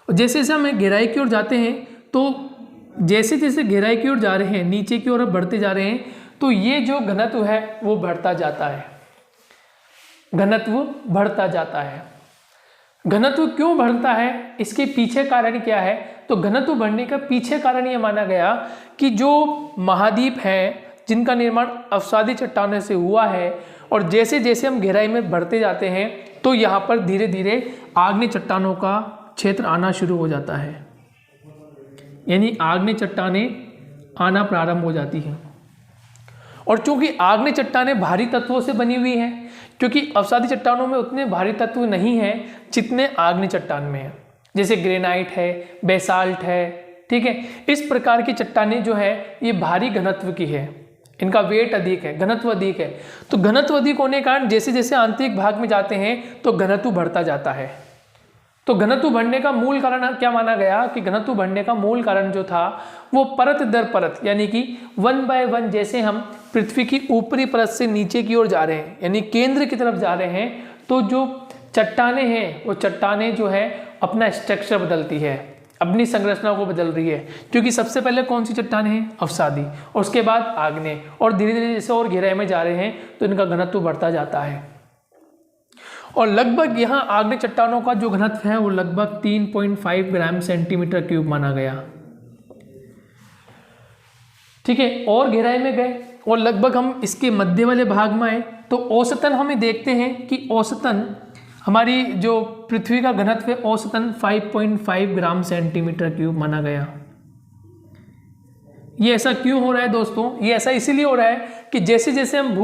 और जैसे जैसे हम गहराई की ओर जाते हैं तो जैसे जैसे गहराई की ओर जा रहे हैं, नीचे की ओर बढ़ते जा रहे हैं, तो ये जो घनत्व है वो बढ़ता जाता है, घनत्व बढ़ता जाता है। घनत्व क्यों बढ़ता है, इसके पीछे कारण क्या है? तो घनत्व बढ़ने का पीछे कारण ये माना गया कि जो महाद्वीप हैं जिनका निर्माण अवसादी चट्टानों से हुआ है, और जैसे जैसे हम गहराई में बढ़ते जाते हैं तो यहाँ पर धीरे धीरे आग्नेय चट्टानों का क्षेत्र आना शुरू हो जाता है, यानी आग्नेय चट्टानें आना प्रारंभ हो जाती हैं। और चूंकि आग्नेय चट्टानें भारी तत्वों से बनी हुई हैं, क्योंकि अवसादी चट्टानों में उतने भारी तत्व नहीं हैं जितने आग्नेय चट्टान में हैं, जैसे ग्रेनाइट है, बेसाल्ट है, ठीक है। इस प्रकार की चट्टानें जो है ये भारी घनत्व की है, इनका वेट अधिक है, घनत्व अधिक है। तो घनत्व अधिक होने के कारण जैसे जैसे आंतरिक भाग में जाते हैं तो घनत्व बढ़ता जाता है। तो घनत्व बढ़ने का मूल कारण क्या माना गया कि घनत्व बढ़ने का मूल कारण जो था वो परत दर परत, यानी कि 1 बाय 1 जैसे हम पृथ्वी की ऊपरी परत से नीचे की ओर जा रहे हैं, यानी केंद्र की तरफ जा रहे हैं, तो जो चट्टानें हैं वो चट्टानें जो है अपना स्ट्रक्चर बदलती है, अपनी संरचना को बदल रही है। क्योंकि सबसे पहले कौन सी चट्टानें हैं? अवसादी, और उसके बाद आग्नेय, और धीरे धीरे जैसे और गहराई में जा रहे हैं तो इनका घनत्व बढ़ता जाता है। और लगभग यहाँ आग्नेय चट्टानों का जो घनत्व है वो लगभग 3.5 ग्राम सेंटीमीटर क्यूब माना गया, ठीक है। और गहराई में गए और लगभग हम इसके मध्य वाले भाग में आए तो औसतन हमें देखते हैं कि औसतन हमारी जो पृथ्वी का घनत्व है औसतन 5.5 ग्राम सेंटीमीटर क्यूब माना गया। ये ऐसा क्यों हो रहा है दोस्तों? ये ऐसा इसीलिए हो रहा है कि जैसे जैसे हम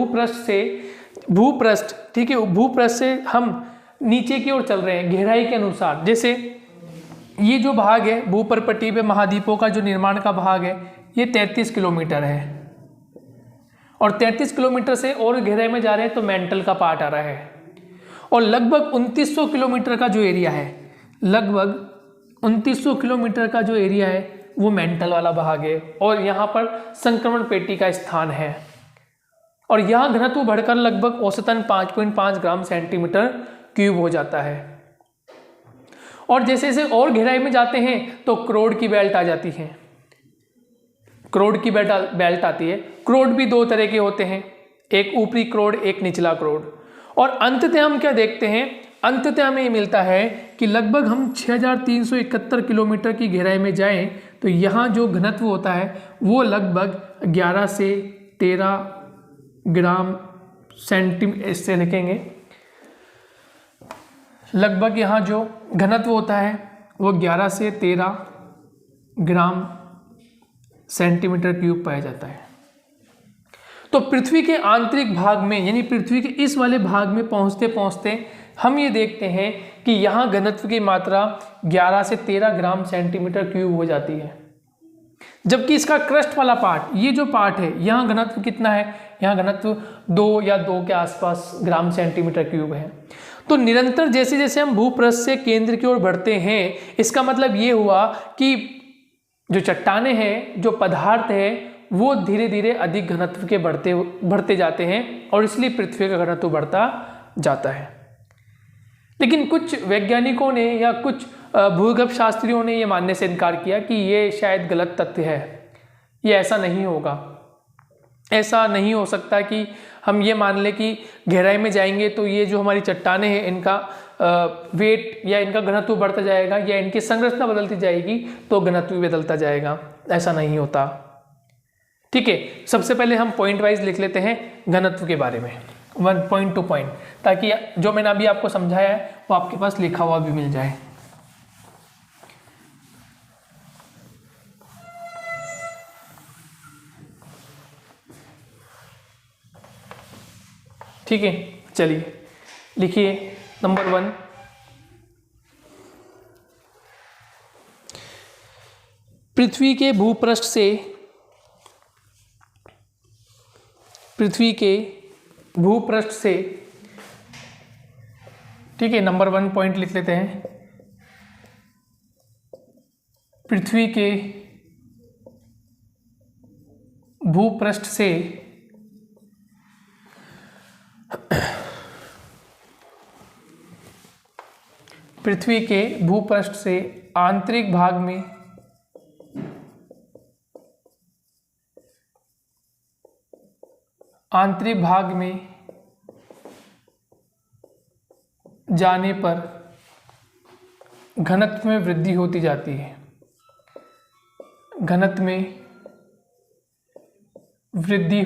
भूपृष्ठ ठीक है, भूपृष्ठ से हम नीचे की ओर चल रहे हैं गहराई के अनुसार, जैसे ये जो भाग है भूपर्पटी पे महाद्वीपों का जो निर्माण का भाग है ये 33 किलोमीटर है, और 33 किलोमीटर से और गहराई में जा रहे हैं तो मेंटल का पार्ट आ रहा है, और लगभग 2900 किलोमीटर का जो एरिया है, लगभग 2900 किलोमीटर का जो एरिया है वो मेंटल वाला भाग है, और यहाँ पर संक्रमण पेटी का स्थान है, और यहाँ घनत्व बढ़कर लगभग औसतन 5.5 ग्राम सेंटीमीटर क्यूब हो जाता है। और जैसे जैसे और गहराई में जाते हैं तो क्रोड की बेल्ट आ जाती है, क्रोड की बेल्ट आती है। क्रोड भी दो तरह के होते हैं, एक ऊपरी क्रोड, एक निचला क्रोड। और अंततः हम क्या देखते हैं? अंततः हमें ये मिलता है कि लगभग हम 6371 किलोमीटर की गहराई में जाएं तो यहाँ जो घनत्व होता है वो लगभग 11 से 13 ग्राम सेंटीमीटर से लिखेंगे। लगभग यहाँ जो घनत्व होता है वो 11 से 13 ग्राम सेंटीमीटर क्यूब पाया जाता है। तो पृथ्वी के आंतरिक भाग में, यानी पृथ्वी के इस वाले भाग में पहुँचते पहुँचते हम ये देखते हैं कि यहाँ घनत्व की मात्रा 11 से 13 ग्राम सेंटीमीटर क्यूब हो जाती है, जबकि इसका क्रस्ट वाला पार्ट, ये जो पार्ट है, यहाँ घनत्व कितना है? यहाँ घनत्व 2 या 2 के आसपास ग्राम सेंटीमीटर क्यूब है। तो निरंतर जैसे जैसे हम भूपृष्ठ से केंद्र की ओर बढ़ते हैं, इसका मतलब ये हुआ कि जो चट्टानें हैं, जो पदार्थ है, वो धीरे धीरे अधिक घनत्व के बढ़ते जाते हैं, और इसलिए पृथ्वी का घनत्व बढ़ता जाता है। लेकिन कुछ वैज्ञानिकों ने या कुछ भूगर्भ शास्त्रियों ने ये मानने से इनकार किया कि ये शायद गलत तथ्य है, ये ऐसा नहीं होगा, ऐसा नहीं हो सकता कि हम ये मान लें कि गहराई में जाएंगे तो ये जो हमारी चट्टानें हैं इनका वेट या इनका घनत्व बढ़ता जाएगा, या इनकी संरचना बदलती जाएगी तो घनत्व भी बदलता जाएगा। ऐसा नहीं होता, ठीक है। सबसे पहले हम पॉइंट वाइज लिख लेते हैं घनत्व के बारे में, 1 पॉइंट टू पॉइंट, ताकि जो मैंने अभी आपको समझाया है वो आपके पास लिखा हुआ भी मिल जाए। ठीक है, चलिए लिखिए। नंबर 1, पृथ्वी के भूपृष्ठ से, पृथ्वी के भूपृष्ठ से, ठीक है, नंबर 1 पॉइंट लिख लेते हैं। पृथ्वी के भूपृष्ठ से आंतरिक भाग में जाने पर घनत्व में वृद्धि होती जाती है। घनत्व में वृद्धि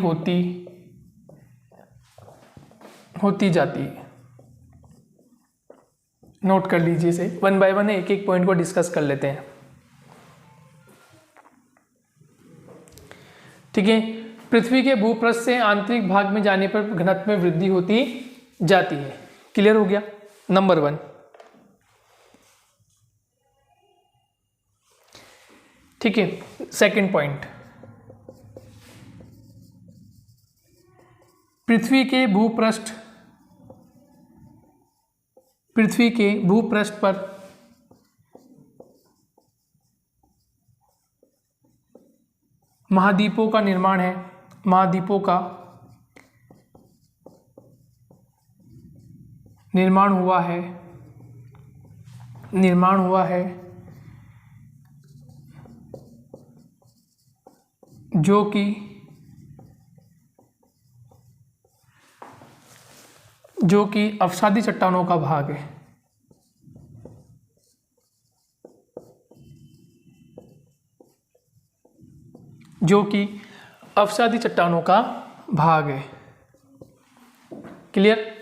होती जाती है। नोट कर लीजिए इसे, वन बाय वन एक एक पॉइंट को डिस्कस कर लेते हैं। ठीक है, पृथ्वी के भूपृष्ठ से आंतरिक भाग में जाने पर घनत्व में वृद्धि होती जाती है। क्लियर हो गया नंबर 1। ठीक है, सेकंड पॉइंट, पृथ्वी के भूपृष्ठ पर महाद्वीपों का निर्माण है। महाद्वीपों का निर्माण हुआ है जो कि अवसादी चट्टानों का भाग है। क्लियर।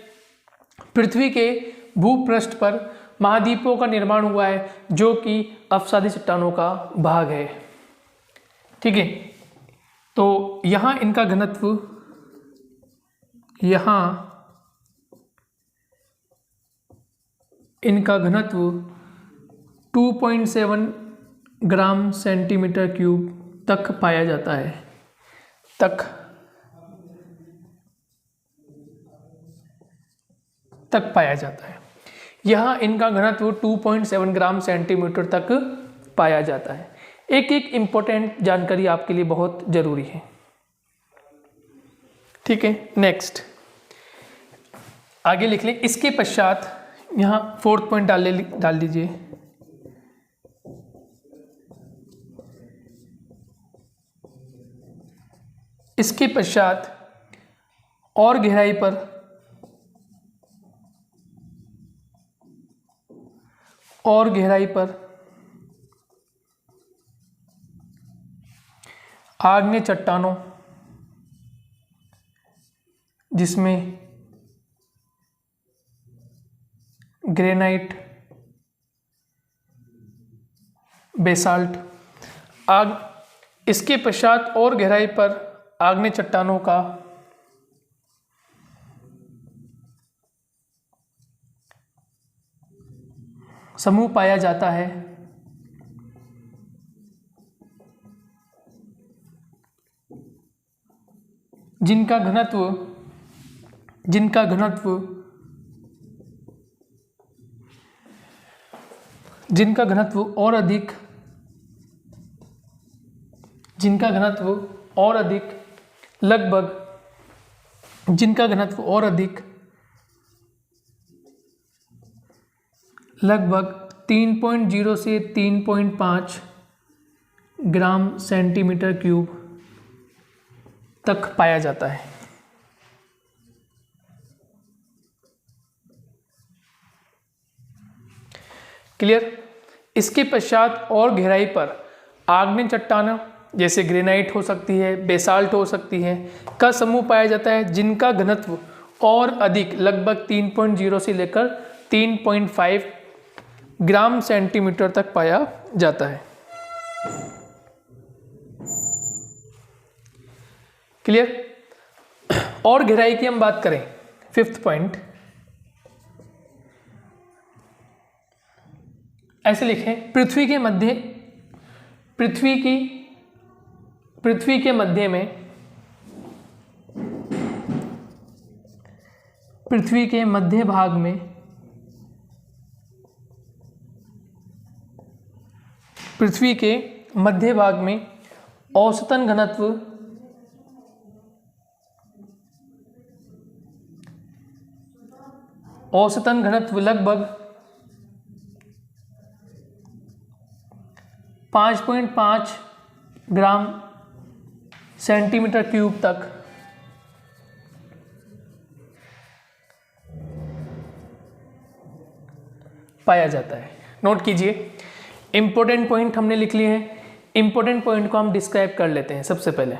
पृथ्वी के भूपृष्ठ पर महाद्वीपों का निर्माण हुआ है जो कि अवसादी चट्टानों का भाग है। ठीक है, तो यहाँ इनका घनत्व 2.7 ग्राम सेंटीमीटर क्यूब तक पाया जाता है। यहाँ इनका घनत्व 2.7 ग्राम सेंटीमीटर तक पाया जाता है। एक एक इम्पोर्टेंट जानकारी आपके लिए बहुत जरूरी है। ठीक है, नेक्स्ट आगे लिख लें। इसके पश्चात यहाँ 4th पॉइंट डाल दीजिए। इसके पश्चात और गहराई पर आग्नेय चट्टानों, जिसमें ग्रेनाइट, बेसाल्ट, इसके पश्चात और गहराई पर आग्नेय चट्टानों का समूह पाया जाता है, जिनका घनत्व और अधिक लगभग 3.0 से 3.5 ग्राम सेंटीमीटर क्यूब तक पाया जाता है। क्लियर। इसके पश्चात और गहराई पर आग्नेय चट्टान, जैसे ग्रेनाइट हो सकती है, बेसाल्ट हो सकती है, का समूह पाया जाता है, जिनका घनत्व और अधिक लगभग 3.0 से लेकर 3.5 ग्राम सेंटीमीटर तक पाया जाता है। क्लियर। और गहराई की हम बात करें, 5th पॉइंट ऐसे लिखें। पृथ्वी के मध्य भाग में पृथ्वी के मध्य भाग में औसतन घनत्व लगभग 5.5 ग्राम सेंटीमीटर क्यूब तक पाया जाता है। नोट कीजिए, इंपॉर्टेंट पॉइंट हमने लिख लिए हैं। इंपॉर्टेंट पॉइंट को हम डिस्क्राइब कर लेते हैं। सबसे पहले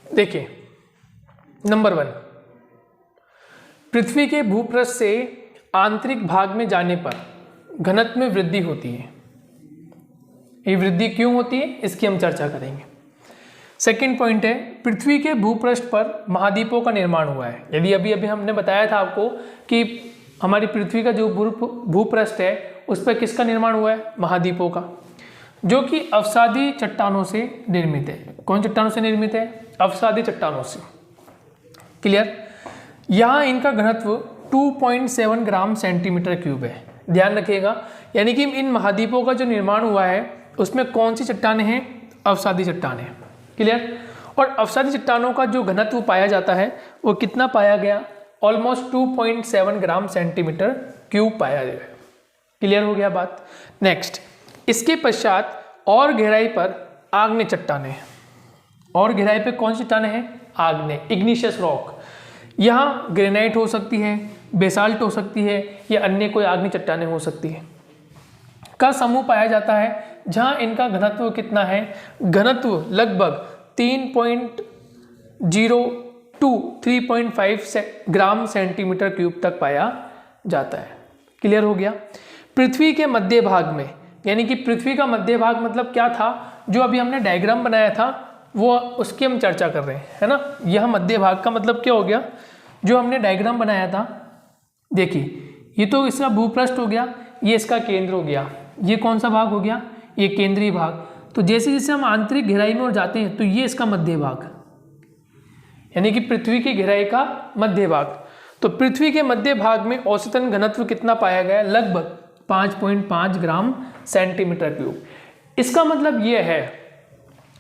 देखिए, नंबर 1, पृथ्वी के भूपृष्ठ से आंतरिक भाग में जाने पर घनत्व में वृद्धि होती है। ये वृद्धि क्यों होती है, इसकी हम चर्चा करेंगे। सेकंड पॉइंट है, पृथ्वी के भूपृष्ठ पर महाद्वीपों का निर्माण हुआ है। यदि अभी हमने बताया था आपको कि हमारी पृथ्वी का जो भूपृष्ठ है उस पर किसका निर्माण हुआ है, महाद्वीपों का, जो कि अवसादी चट्टानों से निर्मित है। कौन चट्टानों से निर्मित है, अवसादी चट्टानों से। क्लियर। यहाँ इनका घनत्व 2.7 ग्राम सेंटीमीटर क्यूब है। ध्यान रखिएगा, यानी कि इन महाद्वीपों का जो निर्माण हुआ है उसमें कौन सी चट्टानें हैं, अवसादी चट्टानें। क्लियर। और अवसादी चट्टानों का जो घनत्व पाया जाता है वो कितना पाया गया, ऑलमोस्ट 2.7 ग्राम सेंटीमीटर क्यूब पाया गया। क्लियर हो गया बात। नेक्स्ट, इसके पश्चात और गहराई पर आग्नेय चट्टानें। और गहराई पे कौन सी चट्टानें हैं, आग्नेय, इग्निशियस रॉक। यहाँ ग्रेनाइट हो सकती है, बेसाल्ट हो सकती है, या अन्य कोई आग्नेय चट्टानें हो सकती है का समूह पाया जाता है, जहाँ इनका घनत्व कितना है, घनत्व लगभग 3.5 ग्राम सेंटीमीटर क्यूब तक पाया जाता है। क्लियर हो गया। पृथ्वी के मध्य भाग में, यानी कि पृथ्वी का मध्य भाग मतलब क्या था, जो अभी हमने डायग्राम बनाया था वो उसकी हम चर्चा कर रहे हैं, है ना। यह मध्य भाग का मतलब क्या हो गया, जो हमने डायग्राम बनाया था। देखिए, ये तो इसका भूपृष्ठ हो गया, ये इसका केंद्र हो गया। ये कौन सा भाग हो गया, ये केंद्रीय भाग। तो जैसे जैसे हम आंतरिक गहराई में और जाते हैं तो ये इसका मध्य भाग, यानी कि पृथ्वी की गहराई का मध्य भाग। तो पृथ्वी के मध्य भाग में औसतन घनत्व कितना पाया गया, लगभग 5.5 ग्राम सेंटीमीटर क्यूब। इसका मतलब ये है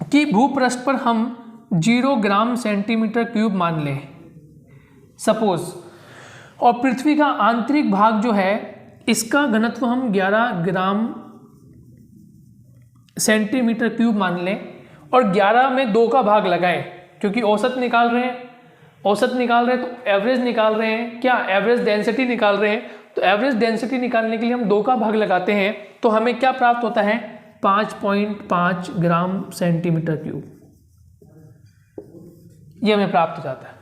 कि भूपृष्ठ पर हम 0 ग्राम सेंटीमीटर क्यूब मान लें सपोज, और पृथ्वी का आंतरिक भाग जो है इसका घनत्व हम 11 ग्राम सेंटीमीटर क्यूब मान लें, और 11 में 2 का भाग लगाएं, क्योंकि औसत निकाल रहे हैं तो एवरेज निकाल रहे हैं, क्या एवरेज डेंसिटी निकाल रहे हैं। तो एवरेज डेंसिटी निकालने के लिए हम 2 का भाग लगाते हैं, तो हमें क्या प्राप्त होता है, 5.5 ग्राम सेंटीमीटर क्यूब, ये हमें प्राप्त हो जाता है।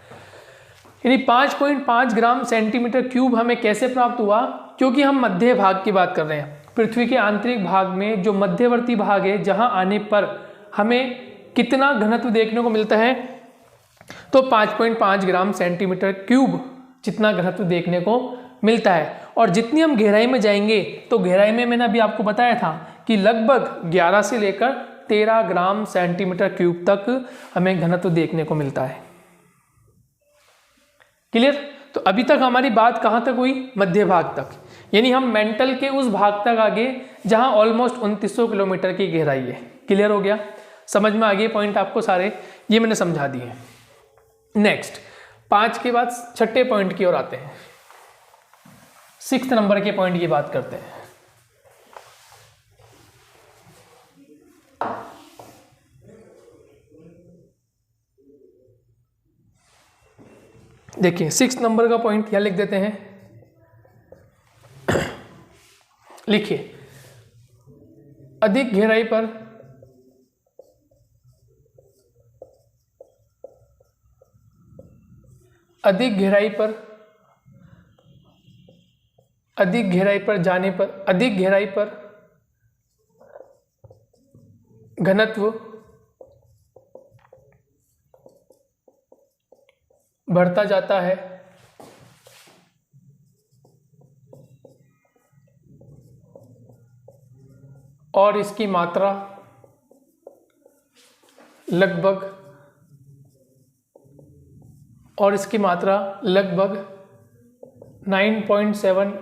यानी 5.5 ग्राम सेंटीमीटर क्यूब हमें कैसे प्राप्त हुआ, क्योंकि हम मध्य भाग की बात कर रहे हैं। पृथ्वी के आंतरिक भाग में जो मध्यवर्ती भाग है, जहां आने पर हमें कितना घनत्व देखने को मिलता है, तो 5.5 ग्राम सेंटीमीटर क्यूब जितना घनत्व देखने को मिलता है। और जितनी हम गहराई में जाएंगे, तो गहराई में मैंने अभी आपको बताया था कि लगभग 11 से लेकर 13 ग्राम सेंटीमीटर क्यूब तक हमें घनत्व देखने को मिलता है। क्लियर। तो अभी तक हमारी बात कहाँ तक हुई, मध्य भाग तक, यानी हम मेंटल के उस भाग तक आगे जहां ऑलमोस्ट 2900 किलोमीटर की गहराई है। क्लियर हो गया, समझ में आ गए पॉइंट आपको सारे, ये मैंने समझा दिए। नेक्स्ट, 5 के बाद 6ठे पॉइंट की ओर आते हैं, 6th नंबर के पॉइंट की बात करते हैं। देखिए 6th नंबर का पॉइंट क्या लिख देते हैं, लिखिए, अधिक गहराई पर जाने पर अधिक गहराई पर घनत्व बढ़ता जाता है और इसकी मात्रा लगभग 9.7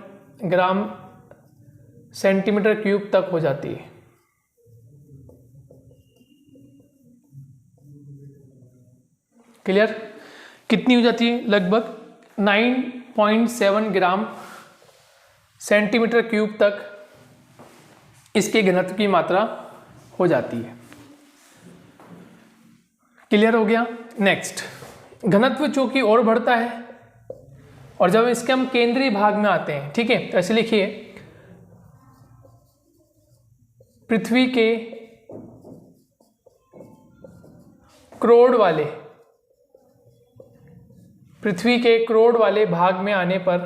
ग्राम सेंटीमीटर क्यूब तक हो जाती है। क्लियर? कितनी हो जाती है? लगभग 9.7 ग्राम सेंटीमीटर क्यूब तक इसके घनत्व की मात्रा हो जाती है। क्लियर हो गया? नेक्स्ट, घनत्व चूंकि और बढ़ता है और जब इसके हम केंद्रीय भाग में आते हैं, ठीक है, तो ऐसे लिखिए, पृथ्वी के क्रोड़ वाले भाग में आने पर,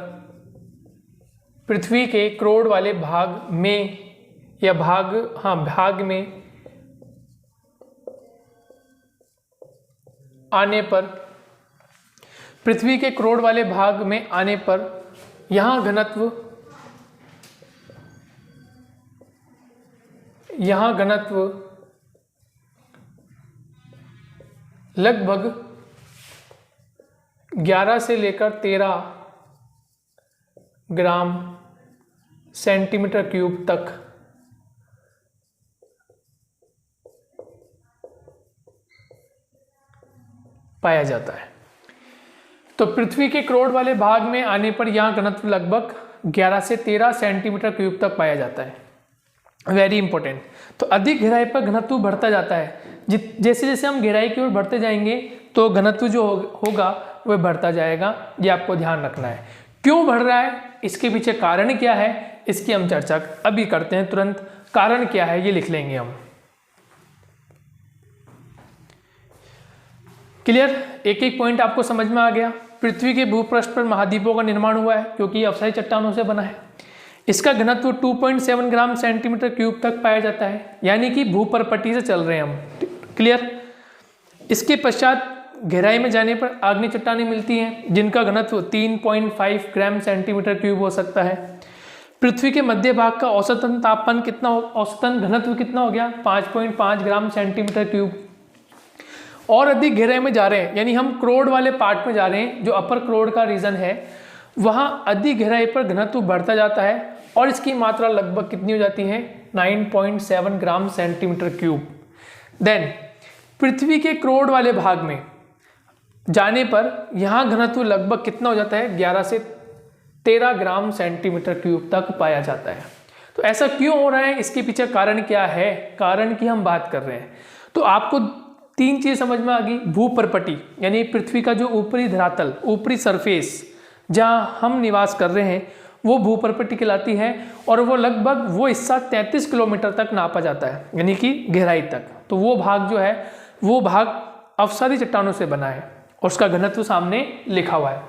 पृथ्वी के क्रोड़ वाले भाग में या भाग में आने पर, पृथ्वी के क्रोड़ वाले भाग में आने पर यहाँ घनत्व लगभग 11 से लेकर 13 ग्राम सेंटीमीटर क्यूब तक पाया जाता है। तो पृथ्वी के क्रोड़ वाले भाग में आने पर यहाँ घनत्व लगभग 11 से 13 सेंटीमीटर क्यूब तक पाया जाता है। Very important. तो अधिक गहराई पर घनत्व बढ़ता जाता है। जैसे जैसे हम गहराई की ओर बढ़ते जाएंगे तो घनत्व जो होगा वह बढ़ता जाएगा। ये आपको ध्यान रखना है। क्यों बढ़ रहा है, इसके पीछे कारण क्या है, इसकी हम चर्चा अभी करते हैं। तुरंत कारण क्या है ये लिख लेंगे हम। क्लियर? एक एक पॉइंट आपको समझ में आ गया। पृथ्वी के भूपृष्ठ पर महाद्वीपों का निर्माण हुआ है क्योंकि ये अवसायी चट्टानों से बना है। इसका घनत्व 2.7 ग्राम सेंटीमीटर क्यूब तक पाया जाता है, यानी कि भूपरपट्टी से चल रहे हैं हम। क्लियर? इसके पश्चात गहराई में जाने पर आग्नेय चट्टानें मिलती हैं जिनका घनत्व 3.5 ग्राम सेंटीमीटर क्यूब हो सकता है। पृथ्वी के मध्य भाग का औसतन तापमान कितना, औसतन घनत्व कितना हो गया, 5.5 ग्राम सेंटीमीटर क्यूब। और अधिक गहराई में जा रहे हैं, यानी हम क्रोड़ वाले पार्ट में जा रहे हैं, जो अपर क्रोड़ का रीजन है, वहाँ अधिक गहराई पर घनत्व बढ़ता जाता है और इसकी मात्रा लगभग कितनी हो जाती है, 9.7 ग्राम सेंटीमीटर क्यूब। देन पृथ्वी के क्रोड़ वाले भाग में जाने पर यहाँ घनत्व लगभग कितना हो जाता है, 11 से 13 ग्राम सेंटीमीटर क्यूब तक पाया जाता है। तो ऐसा क्यों हो रहा है, इसके पीछे कारण क्या है, कारण की हम बात कर रहे हैं। तो आपको तीन चीज समझ में आ गई। भूपरपटी यानी पृथ्वी का जो ऊपरी धरातल, ऊपरी सरफेस जहां हम निवास कर रहे हैं, वो भूपरपटी कहलाती है और वो लगभग वो हिस्सा 33 किलोमीटर तक नापा जाता है, यानी कि गहराई तक। तो वो भाग जो है वो भाग अवसादी चट्टानों से बना है और उसका घनत्व सामने लिखा हुआ है।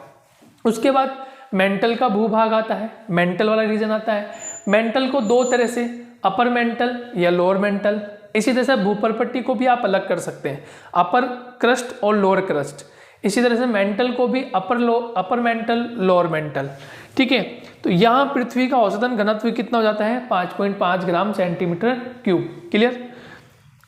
उसके बाद मेंटल का भूभाग आता है, मेंटल वाला रीजन आता है। मेंटल को दो तरह से, अपर मेंटल या लोअर मेंटल। इसी तरह से भूपरपट्टी को भी आप अलग कर सकते हैं, अपर क्रस्ट और लोअर क्रस्ट। इसी तरह से मेंटल को भी अपर मेंटल, लोअर मेंटल। ठीक है, तो यहाँ पृथ्वी का औसतन घनत्व कितना हो जाता है, 5.5 ग्राम सेंटीमीटर क्यूब। क्लियर?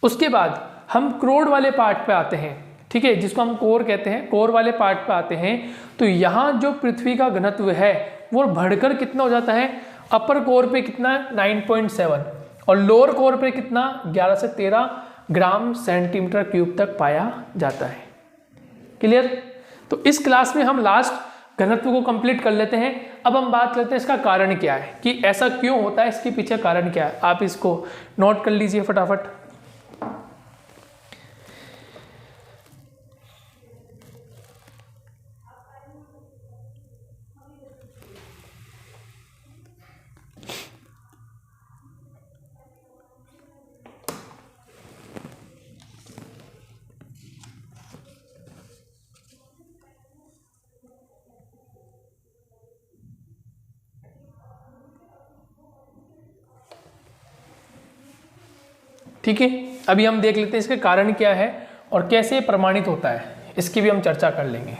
उसके बाद हम क्रोड़ वाले पार्ट पे आते हैं, ठीक है, जिसको हम कोर कहते हैं। कोर वाले पार्ट पे आते हैं तो यहाँ जो पृथ्वी का घनत्व है वो बढ़कर कितना हो जाता है, अपर कोर पे कितना, 9.7 और लोअर कोर पे कितना, 11 से 13 ग्राम सेंटीमीटर क्यूब तक पाया जाता है। क्लियर? तो इस क्लास में हम लास्ट घनत्व को कंप्लीट कर लेते हैं। अब हम बात करते हैं इसका कारण क्या है, कि ऐसा क्यों होता है, इसके पीछे कारण क्या है। आप इसको नोट कर लीजिए फटाफट। ठीक है, अभी हम देख लेते हैं इसके कारण क्या है और कैसे प्रमाणित होता है, इसकी भी हम चर्चा कर लेंगे।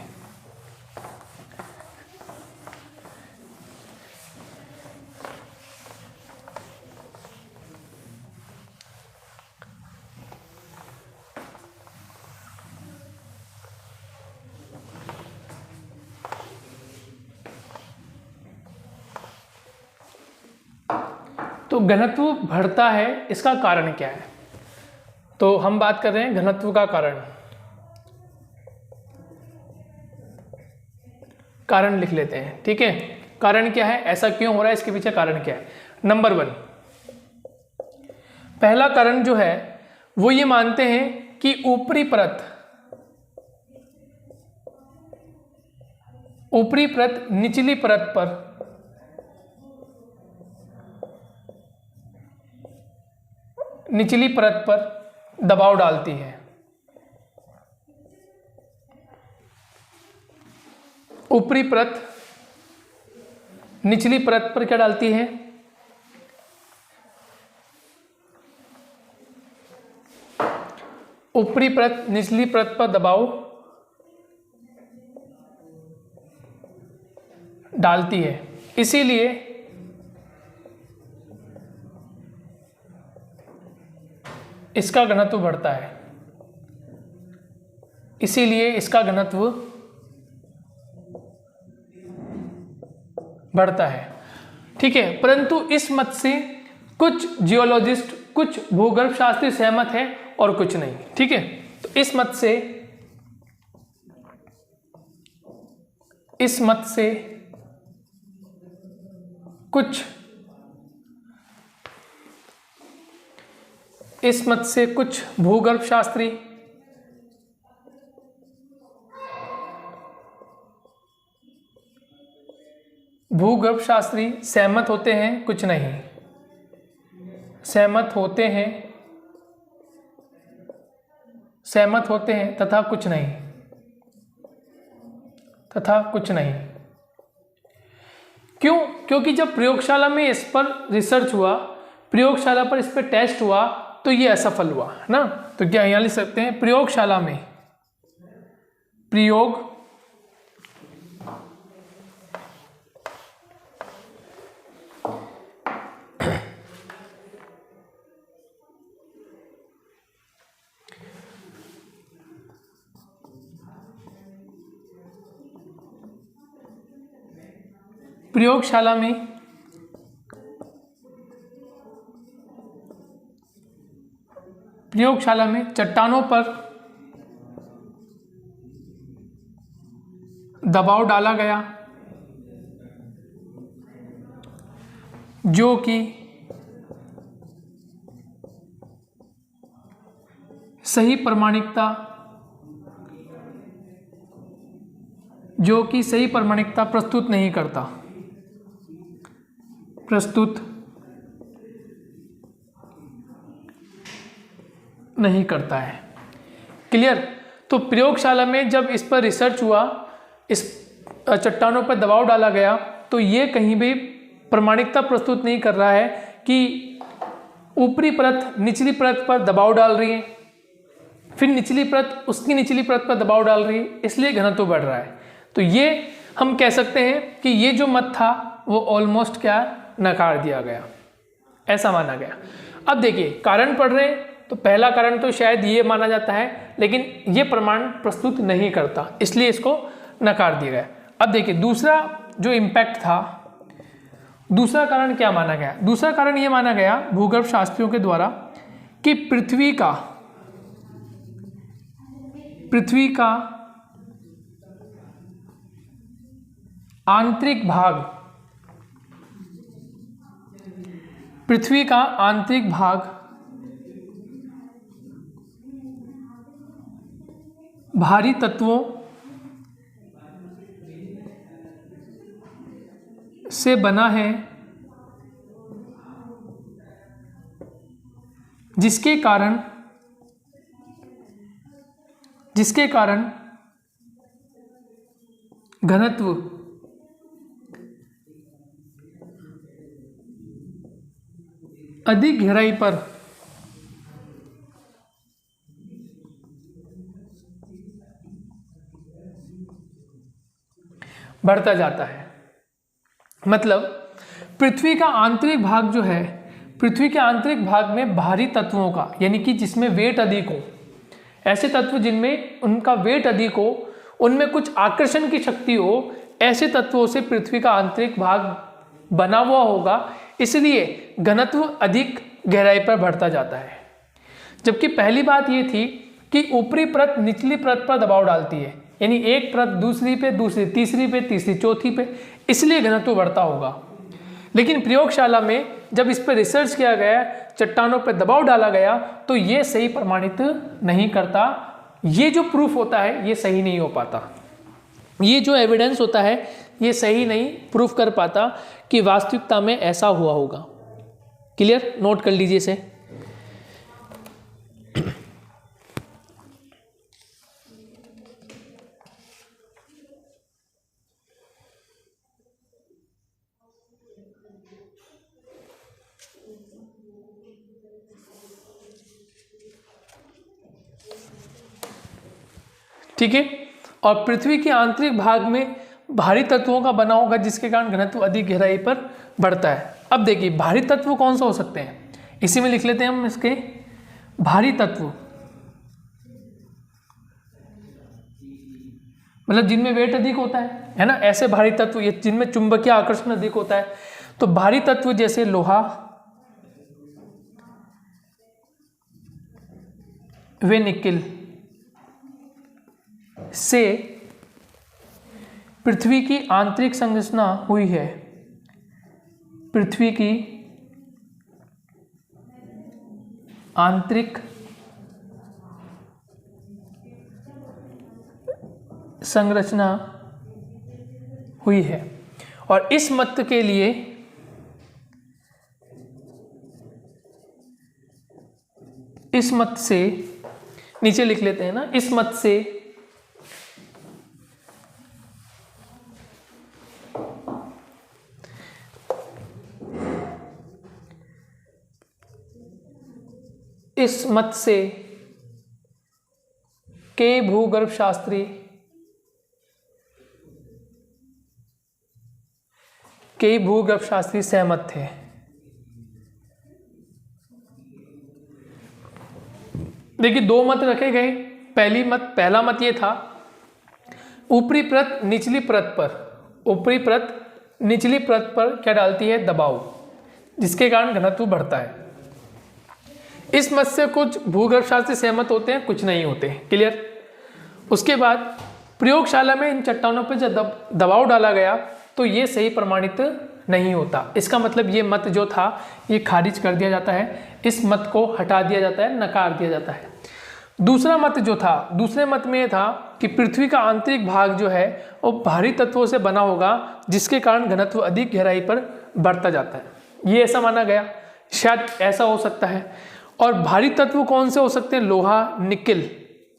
तो घनत्व बढ़ता है, इसका कारण क्या है? तो हम बात कर रहे हैं घनत्व का कारण लिख लेते हैं, ठीक है। कारण क्या है, ऐसा क्यों हो रहा है, इसके पीछे कारण क्या है? नंबर 1, पहला कारण जो है वो ये मानते हैं कि ऊपरी परत निचली परत पर दबाव डालती है। ऊपरी परत निचली परत पर क्या डालती है? ऊपरी परत निचली परत पर दबाव डालती है, इसीलिए इसका घनत्व बढ़ता है। इसीलिए इसका घनत्व बढ़ता है, ठीक है। परंतु इस मत से कुछ जियोलॉजिस्ट, कुछ भूगर्भ शास्त्री सहमत हैं और कुछ नहीं, ठीक है। तो इस मत से कुछ भूगर्भ शास्त्री सहमत होते हैं, कुछ नहीं सहमत होते हैं तथा कुछ नहीं। क्यों? क्योंकि जब प्रयोगशाला में इस पर रिसर्च हुआ, प्रयोगशाला पर इस पर टेस्ट हुआ, तो ये असफल हुआ है ना। तो क्या यहाँ लिख सकते हैं, प्रयोगशाला में प्रयोगशाला में चट्टानों पर दबाव डाला गया जो कि सही प्रमाणिकता प्रस्तुत नहीं करता है। क्लियर? तो प्रयोगशाला में जब इस पर रिसर्च हुआ, इस चट्टानों पर दबाव डाला गया, तो ये कहीं भी प्रमाणिकता प्रस्तुत नहीं कर रहा है कि ऊपरी परत निचली परत पर दबाव डाल रही है, फिर निचली परत उसकी निचली परत पर दबाव डाल रही है, इसलिए घनत्व बढ़ रहा है। तो ये हम कह सकते हैं कि ये जो मत था वो ऑलमोस्ट क्या नकार दिया गया, ऐसा माना गया। अब देखिए कारण पढ़ रहे हैं, तो पहला कारण तो शायद ये माना जाता है, लेकिन ये प्रमाण प्रस्तुत नहीं करता, इसलिए इसको नकार दिया गया। अब देखिए दूसरा जो इम्पैक्ट था, दूसरा कारण क्या माना गया? दूसरा कारण ये माना गया भूगर्भ शास्त्रियों के द्वारा कि पृथ्वी का आंतरिक भाग भारी तत्वों से बना है, जिसके कारण घनत्व अधिक गहराई पर बढ़ता जाता है। मतलब पृथ्वी का आंतरिक भाग जो है, पृथ्वी के आंतरिक भाग में भारी तत्वों का, यानी कि जिसमें वेट अधिक हो, ऐसे तत्व जिनमें उनका वेट अधिक हो, उनमें कुछ आकर्षण की शक्ति हो, ऐसे तत्वों से पृथ्वी का आंतरिक भाग बना हुआ होगा, इसलिए घनत्व अधिक गहराई पर बढ़ता जाता है। जबकि पहली बात ये थी कि ऊपरी परत निचली परत पर दबाव डालती है, यानी एक परत दूसरी पे, दूसरी तीसरी पे, तीसरी चौथी पे, इसलिए घनत्व बढ़ता होगा। लेकिन प्रयोगशाला में जब इस पर रिसर्च किया गया, चट्टानों पर दबाव डाला गया, तो ये सही प्रमाणित नहीं करता। ये जो प्रूफ होता है ये सही नहीं हो पाता, ये जो एविडेंस होता है ये सही नहीं प्रूफ कर पाता कि वास्तविकता में ऐसा हुआ होगा। क्लियर? नोट कर लीजिए इसे। ठीक है। और पृथ्वी के आंतरिक भाग में भारी तत्वों का बना होगा, जिसके कारण घनत्व अधिक गहराई पर बढ़ता है। अब देखिए भारी तत्व कौन सा हो सकते हैं, इसी में लिख लेते हैं हम इसके भारी तत्व, मतलब जिनमें वेट अधिक होता है ना, ऐसे भारी तत्व ये जिनमें चुंबकीय आकर्षण अधिक होता है। तो भारी तत्व जैसे लोहा, वे निकिल से पृथ्वी की आंतरिक संरचना हुई है। पृथ्वी की आंतरिक संरचना हुई है। और इस मत के लिए इस मत से नीचे लिख लेते हैं ना, इस मत से कई भूगर्भ शास्त्री सहमत थे। देखिए दो मत रखे गए। पहला मत ये था ऊपरी परत निचली परत पर क्या डालती है, दबाव, जिसके कारण घनत्व बढ़ता है। इस मत से कुछ भूगर्भ शास्त्री सहमत होते हैं, कुछ नहीं होते। क्लियर? उसके बाद प्रयोगशाला में इन चट्टानों पर जब दबाव डाला गया तो ये सही प्रमाणित नहीं होता। इसका मतलब ये मत जो था ये खारिज कर दिया जाता है, इस मत को हटा दिया जाता है, नकार दिया जाता है। दूसरा मत जो था, दूसरे मत में ये था कि पृथ्वी का आंतरिक भाग जो है वो भारी तत्वों से बना होगा, जिसके कारण घनत्व अधिक गहराई पर बढ़ता जाता है। ये ऐसा माना गया, शायद ऐसा हो सकता है। और भारी तत्व कौन से हो सकते हैं? लोहा, निकिल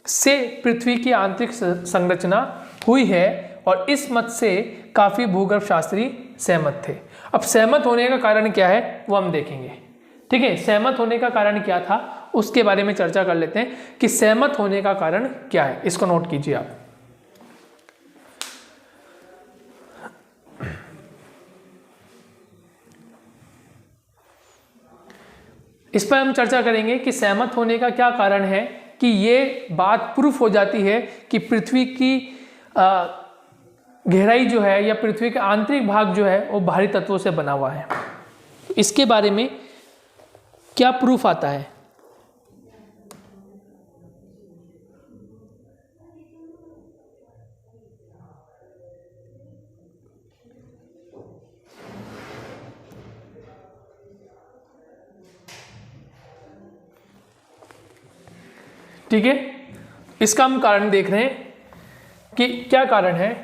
से पृथ्वी की आंतरिक संरचना हुई है। और इस मत से काफ़ी भूगर्भ शास्त्री सहमत थे। अब सहमत होने का कारण क्या है वो हम देखेंगे। ठीक है, सहमत होने का कारण क्या था उसके बारे में चर्चा कर लेते हैं कि सहमत होने का कारण क्या है। इसको नोट कीजिए आप। इस पर हम चर्चा करेंगे कि सहमत होने का क्या कारण है कि ये बात प्रूफ हो जाती है कि पृथ्वी की गहराई जो है या पृथ्वी का आंतरिक भाग जो है वो भारी तत्वों से बना हुआ है। इसके बारे में क्या प्रूफ आता है? ठीक है, इसका हम कारण देख रहे हैं कि क्या कारण है।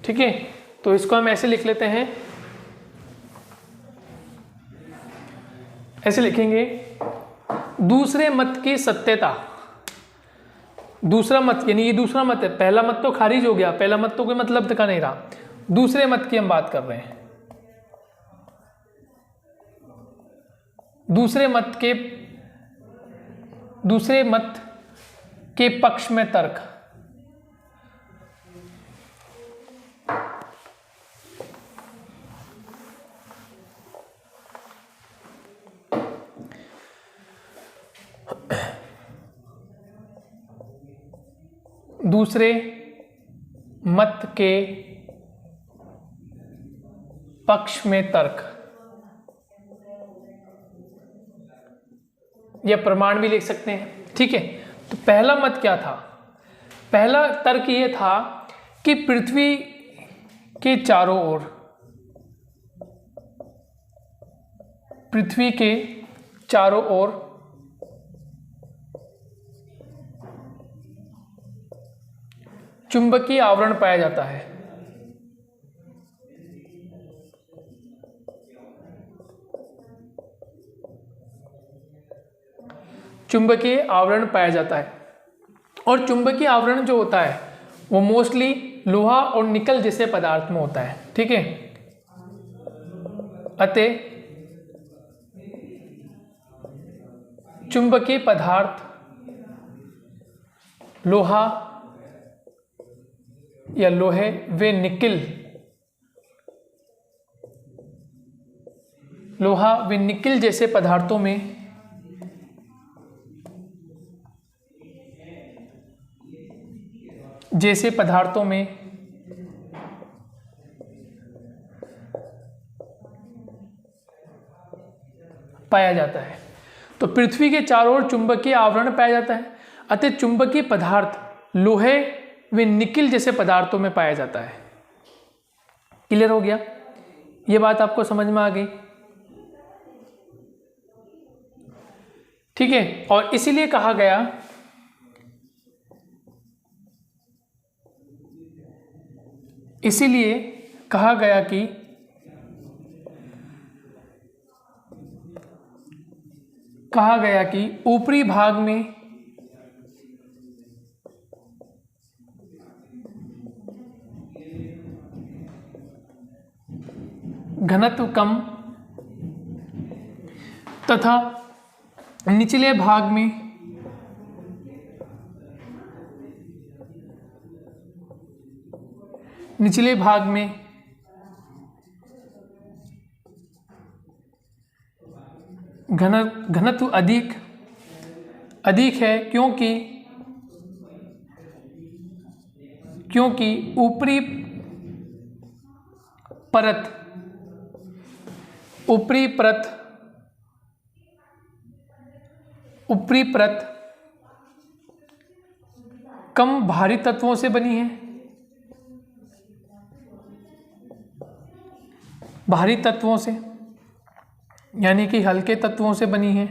ठीक है, तो इसको हम ऐसे लिख लेते हैं, ऐसे लिखेंगे, दूसरे मत की सत्यता। दूसरा मत यानी ये दूसरा मत है, पहला मत तो खारिज हो गया, पहला मत तो कोई मतलब का नहीं रहा। दूसरे मत की हम बात कर रहे हैं। दूसरे मत के पक्ष में तर्क। दूसरे मत के पक्ष में तर्क, यह प्रमाण भी लिख सकते हैं। ठीक है, तो पहला मत क्या था? पहला तर्क ये था कि पृथ्वी के चारों ओर, पृथ्वी के चारों ओर चुंबकीय आवरण पाया जाता है। चुंबकीय आवरण पाया जाता है, और चुंबकीय आवरण जो होता है वो मोस्टली लोहा और निकल जैसे पदार्थ में होता है। ठीक है, अतः चुंबकीय पदार्थ लोहा या लोहे व निकिल, लोहा व निकिल जैसे पदार्थों में पाया जाता है। तो पृथ्वी के चारों ओर चुंबकीय आवरण पाया जाता है, अतः चुंबकीय पदार्थ लोहे व निकिल जैसे पदार्थों में पाया जाता है। क्लियर हो गया? ये बात आपको समझ में आ गई? ठीक है, और इसीलिए कहा गया कि ऊपरी भाग में घनत्व कम तथा निचले भाग में घनत्व अधिक है, क्योंकि ऊपरी परत कम भारी तत्वों से बनी है, भारी तत्वों से यानी कि हल्के तत्वों से बनी है।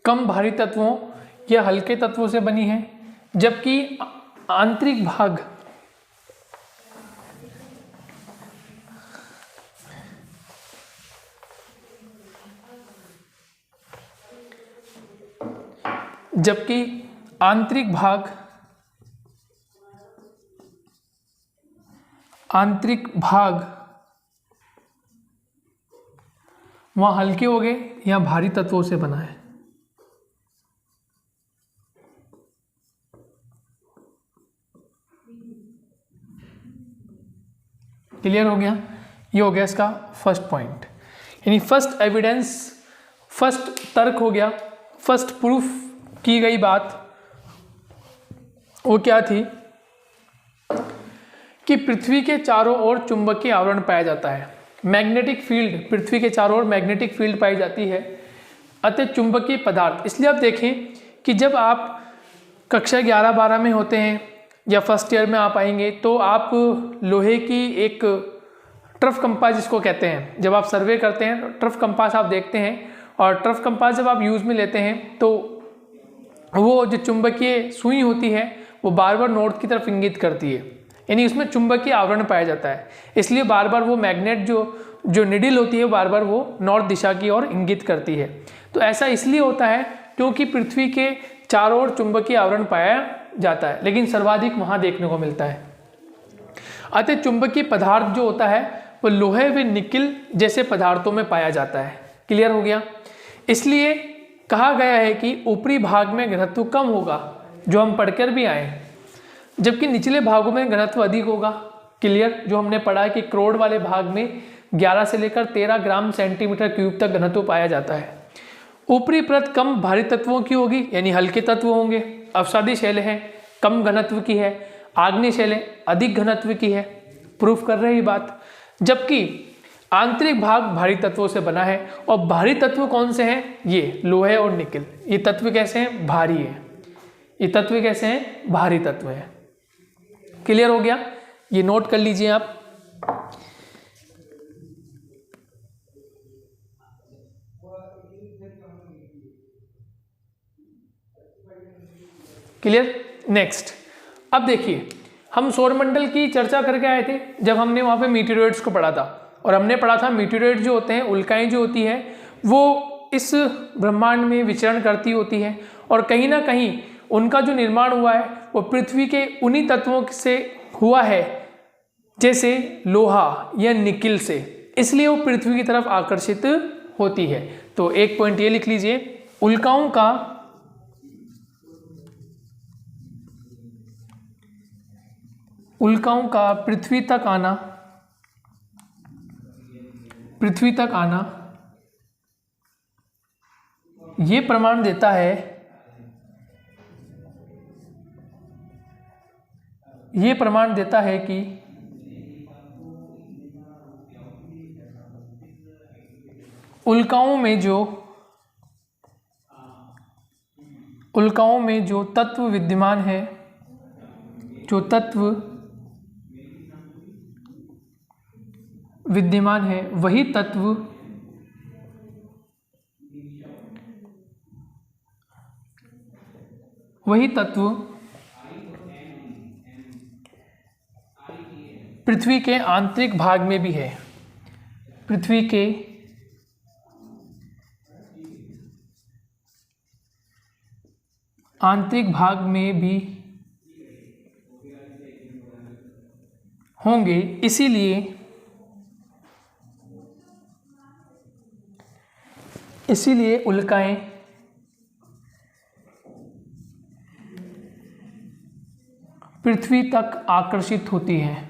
कम भारी तत्वों या हल्के तत्वों से बनी है, जबकि आंतरिक भाग वहाँ हल्के हो गए या भारी तत्वों से बना है। क्लियर हो गया? ये हो गया इसका फर्स्ट पॉइंट, यानी फर्स्ट एविडेंस, फर्स्ट तर्क हो गया, फर्स्ट प्रूफ की गई बात वो क्या थी कि पृथ्वी के चारों ओर चुंबकीय आवरण पाया जाता है। मैग्नेटिक फील्ड, पृथ्वी के चारों ओर मैग्नेटिक फील्ड पाई जाती है, अतः चुंबकीय पदार्थ। इसलिए आप देखें कि जब आप कक्षा 11-12 में होते हैं या फर्स्ट ईयर में आप आएंगे तो आप लोहे की एक ट्रफ कंपास जिसको कहते हैं, जब आप सर्वे करते हैं ट्रफ कंपास आप देखते हैं, और ट्रफ कंपास जब आप यूज़ में लेते हैं तो वो जो चुंबकीय सुई होती है वो बार बार नॉर्थ की तरफ इंगित करती है, यानी उसमें चुंबकीय आवरण पाया जाता है। इसलिए बार बार वो मैग्नेट जो निडिल होती है बार बार वो नॉर्थ दिशा की ओर इंगित करती है। तो ऐसा इसलिए होता है क्योंकि पृथ्वी के चारों ओर चुंबकीय आवरण पाया जाता है, लेकिन सर्वाधिक वहाँ देखने को मिलता है। अतः चुंबकीय पदार्थ जो होता है वो लोहे व निकिल जैसे पदार्थों में पाया जाता है। क्लियर हो गया? इसलिए कहा गया है कि ऊपरी भाग में घनत्व कम होगा, जो हम पढ़कर भी आए, जबकि निचले भागों में घनत्व अधिक होगा। क्लियर, जो हमने पढ़ा है कि क्रोड वाले भाग में 11 से लेकर 13 ग्राम सेंटीमीटर क्यूब तक घनत्व पाया जाता है। ऊपरी परत कम भारी तत्वों की होगी, यानी हल्के तत्व होंगे। अवसादी शैलें हैं कम घनत्व की है, आग्नेय शैलें अधिक घनत्व की है, प्रूफ कर रहे हैं ये बात। जबकि आंतरिक भाग भारी तत्वों से बना है, और भारी तत्व कौन से हैं? ये लोहे और निकल। ये तत्व कैसे हैं? भारी है। ये तत्व कैसे हैं? भारी तत्व है। क्लियर हो गया? ये नोट कर लीजिए आप। क्लियर? नेक्स्ट, अब देखिए, हम सौरमंडल की चर्चा करके आए थे जब हमने वहाँ पे मीटियोराइड्स को पढ़ा था, और हमने पढ़ा था मीटियोराइड जो होते हैं, उल्काएं जो होती है, वो इस ब्रह्मांड में विचरण करती होती है, और कहीं ना कहीं उनका जो निर्माण हुआ है वो पृथ्वी के उन्हीं तत्वों से हुआ है, जैसे लोहा या निकिल से, इसलिए वो पृथ्वी की तरफ आकर्षित होती है। तो एक पॉइंट ये लिख लीजिए, उल्काओं का पृथ्वी तक आना ये प्रमाण देता है, कि उल्काओं में जो तत्व विद्यमान है, वही तत्व पृथ्वी के आंतरिक भाग में भी है। पृथ्वी के आंतरिक भाग में भी होंगे, इसीलिए उल्काएं पृथ्वी तक आकर्षित होती हैं,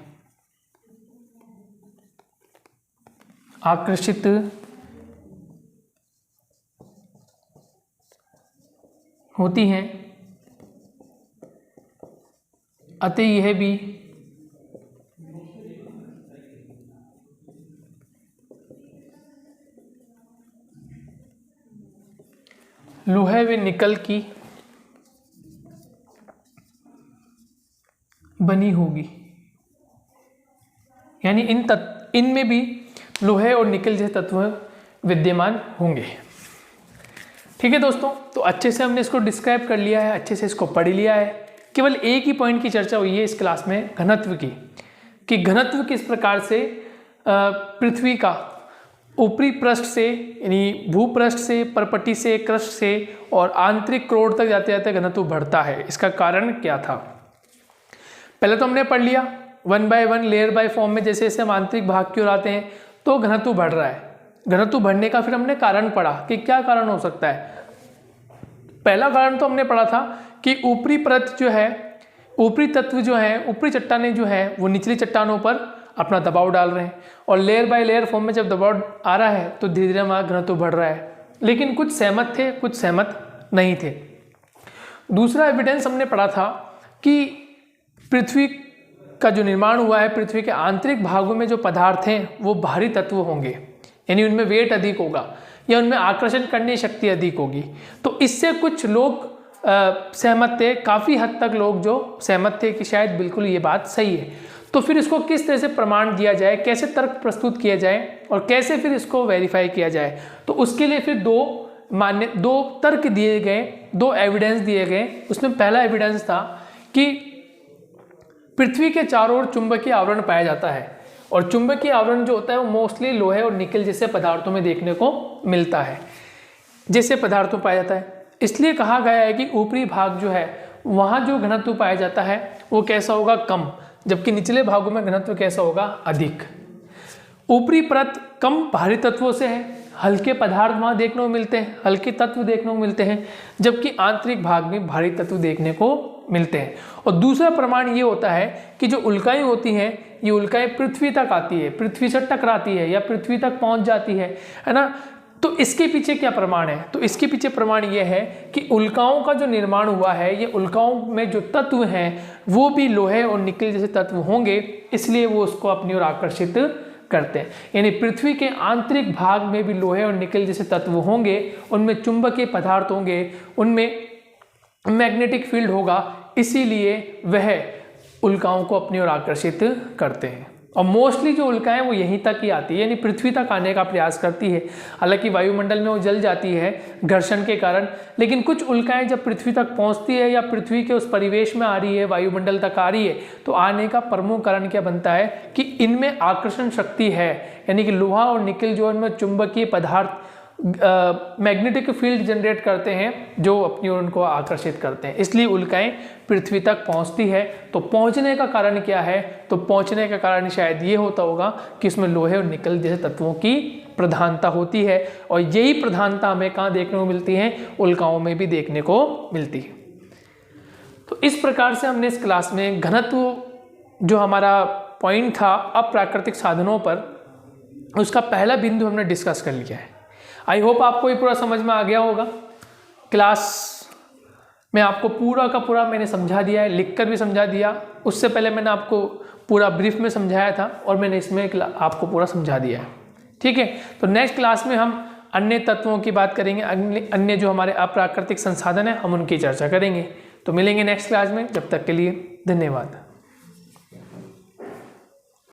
अतः यह भी लोहे व निकल की बनी होगी, यानी इनमें भी लोहे और निकल जैसे तत्व विद्यमान होंगे। ठीक है दोस्तों, तो अच्छे से हमने इसको डिस्क्राइब कर लिया है, अच्छे से इसको पढ़ लिया है। केवल एक ही पॉइंट की चर्चा हुई है इस क्लास में, घनत्व की, कि घनत्व किस प्रकार से पृथ्वी का ऊपरी पृष्ठ से, यानी भूपृष्ठ से, परपट्टी से, क्रस्ट से और आंतरिक क्रोड तक जाते जाते घनत्व बढ़ता है। इसका कारण क्या था? पहले तो हमने पढ़ लिया 1 by 1 लेयर बाय फॉर्म में जैसे जैसे हम आंतरिक भाग की ओर आते हैं तो घनत्व बढ़ रहा है। घनत्व बढ़ने का फिर हमने कारण पढ़ा कि क्या कारण हो सकता है। पहला कारण तो हमने पढ़ा था कि ऊपरी परत जो है, ऊपरी तत्व जो है, ऊपरी चट्टानें जो है वो निचली चट्टानों पर अपना दबाव डाल रहे हैं, और लेयर बाय लेयर फॉर्म में जब दबाव आ रहा है तो धीरे धीरे हमारा घनत्व बढ़ रहा है। लेकिन कुछ सहमत थे, कुछ सहमत नहीं थे। दूसरा एविडेंस हमने पढ़ा था कि पृथ्वी का जो निर्माण हुआ है, पृथ्वी के आंतरिक भागों में जो पदार्थ हैं वो भारी तत्व होंगे, यानी उनमें वेट अधिक होगा या उनमें आकर्षण करने की शक्ति अधिक होगी। तो इससे कुछ लोग सहमत थे, काफ़ी हद तक लोग जो सहमत थे कि शायद बिल्कुल ये बात सही है। तो फिर इसको किस तरह से प्रमाण दिया जाए, कैसे तर्क प्रस्तुत किया जाए और कैसे फिर इसको वेरीफाई किया जाए, तो उसके लिए फिर दो तर्क दिए गए, दो एविडेंस दिए गए। उसमें पहला एविडेंस था कि पृथ्वी के चारों ओर चुंबकीय आवरण पाया जाता है, और चुंबकीय आवरण जो होता है वो मोस्टली लोहे और निकल जैसे पदार्थों में देखने को मिलता है, जैसे पदार्थों पाया जाता है। इसलिए कहा गया है कि ऊपरी भाग जो है वहाँ जो घनत्व पाया जाता है वो कैसा होगा? कम, जबकि निचले भागों में घनत्व कैसा होगा? अधिक। ऊपरी परत कम भारी तत्वों से है, हल्के पदार्थ वहाँ देखने को मिलते हैं, हल्के तत्व देखने को मिलते हैं, जबकि आंतरिक भाग में भारी तत्व देखने को मिलते हैं। और दूसरा प्रमाण ये होता है कि जो उल्काएं होती हैं ये उल्काएं पृथ्वी तक आती है, पृथ्वी से टकराती है या पृथ्वी तक पहुंच जाती है ना। तो इसके पीछे क्या प्रमाण है? तो इसके पीछे प्रमाण ये है कि उल्काओं का जो निर्माण हुआ है, ये उल्काओं में जो तत्व हैं वो भी लोहे और निकल जैसे तत्व होंगे, इसलिए वो उसको अपनी ओर आकर्षित करते हैं। यानी पृथ्वी के आंतरिक भाग में भी लोहे और निकल जैसे तत्व होंगे, उनमें चुंबकीय पदार्थ होंगे, उनमें मैग्नेटिक फील्ड होगा, इसीलिए वह उल्काओं को अपनी ओर आकर्षित करते हैं। और मोस्टली जो उल्काएं वो यहीं तक ही आती है, यानी पृथ्वी तक आने का प्रयास करती है। हालांकि वायुमंडल में वो जल जाती है घर्षण के कारण, लेकिन कुछ उल्काएं जब पृथ्वी तक पहुंचती है या पृथ्वी के उस परिवेश में आ रही है, वायुमंडल तक आ रही है, तो आने का प्रमुख कारण क्या बनता है कि इनमें आकर्षण शक्ति है, यानी कि लोहा और निकल जो इनमें चुंबकीय पदार्थ मैग्नेटिक फील्ड जनरेट करते हैं जो अपनी ओर उनको आकर्षित करते हैं, इसलिए उल्काएं पृथ्वी तक पहुंचती है। तो पहुंचने का कारण क्या है? तो पहुंचने का कारण शायद ये होता होगा कि इसमें लोहे और निकल जैसे तत्वों की प्रधानता होती है, और यही प्रधानता हमें कहाँ देखने को मिलती है? उल्काओं में भी देखने को मिलती है। तो इस प्रकार से हमने इस क्लास में घनत्व जो हमारा पॉइंट था अप्राकृतिक साधनों पर, उसका पहला बिंदु हमने डिस्कस कर लिया है। आई होप आपको ये पूरा समझ में आ गया होगा। क्लास में आपको पूरा का पूरा मैंने समझा दिया है, लिखकर भी समझा दिया। उससे पहले मैंने आपको पूरा ब्रीफ में समझाया था और मैंने इसमें आपको पूरा समझा दिया है। ठीक है, तो नेक्स्ट क्लास में हम अन्य तत्वों की बात करेंगे, अन्य जो हमारे अप्राकृतिक संसाधन हैं हम उनकी चर्चा करेंगे। तो मिलेंगे नेक्स्ट क्लास में, जब तक के लिए धन्यवाद।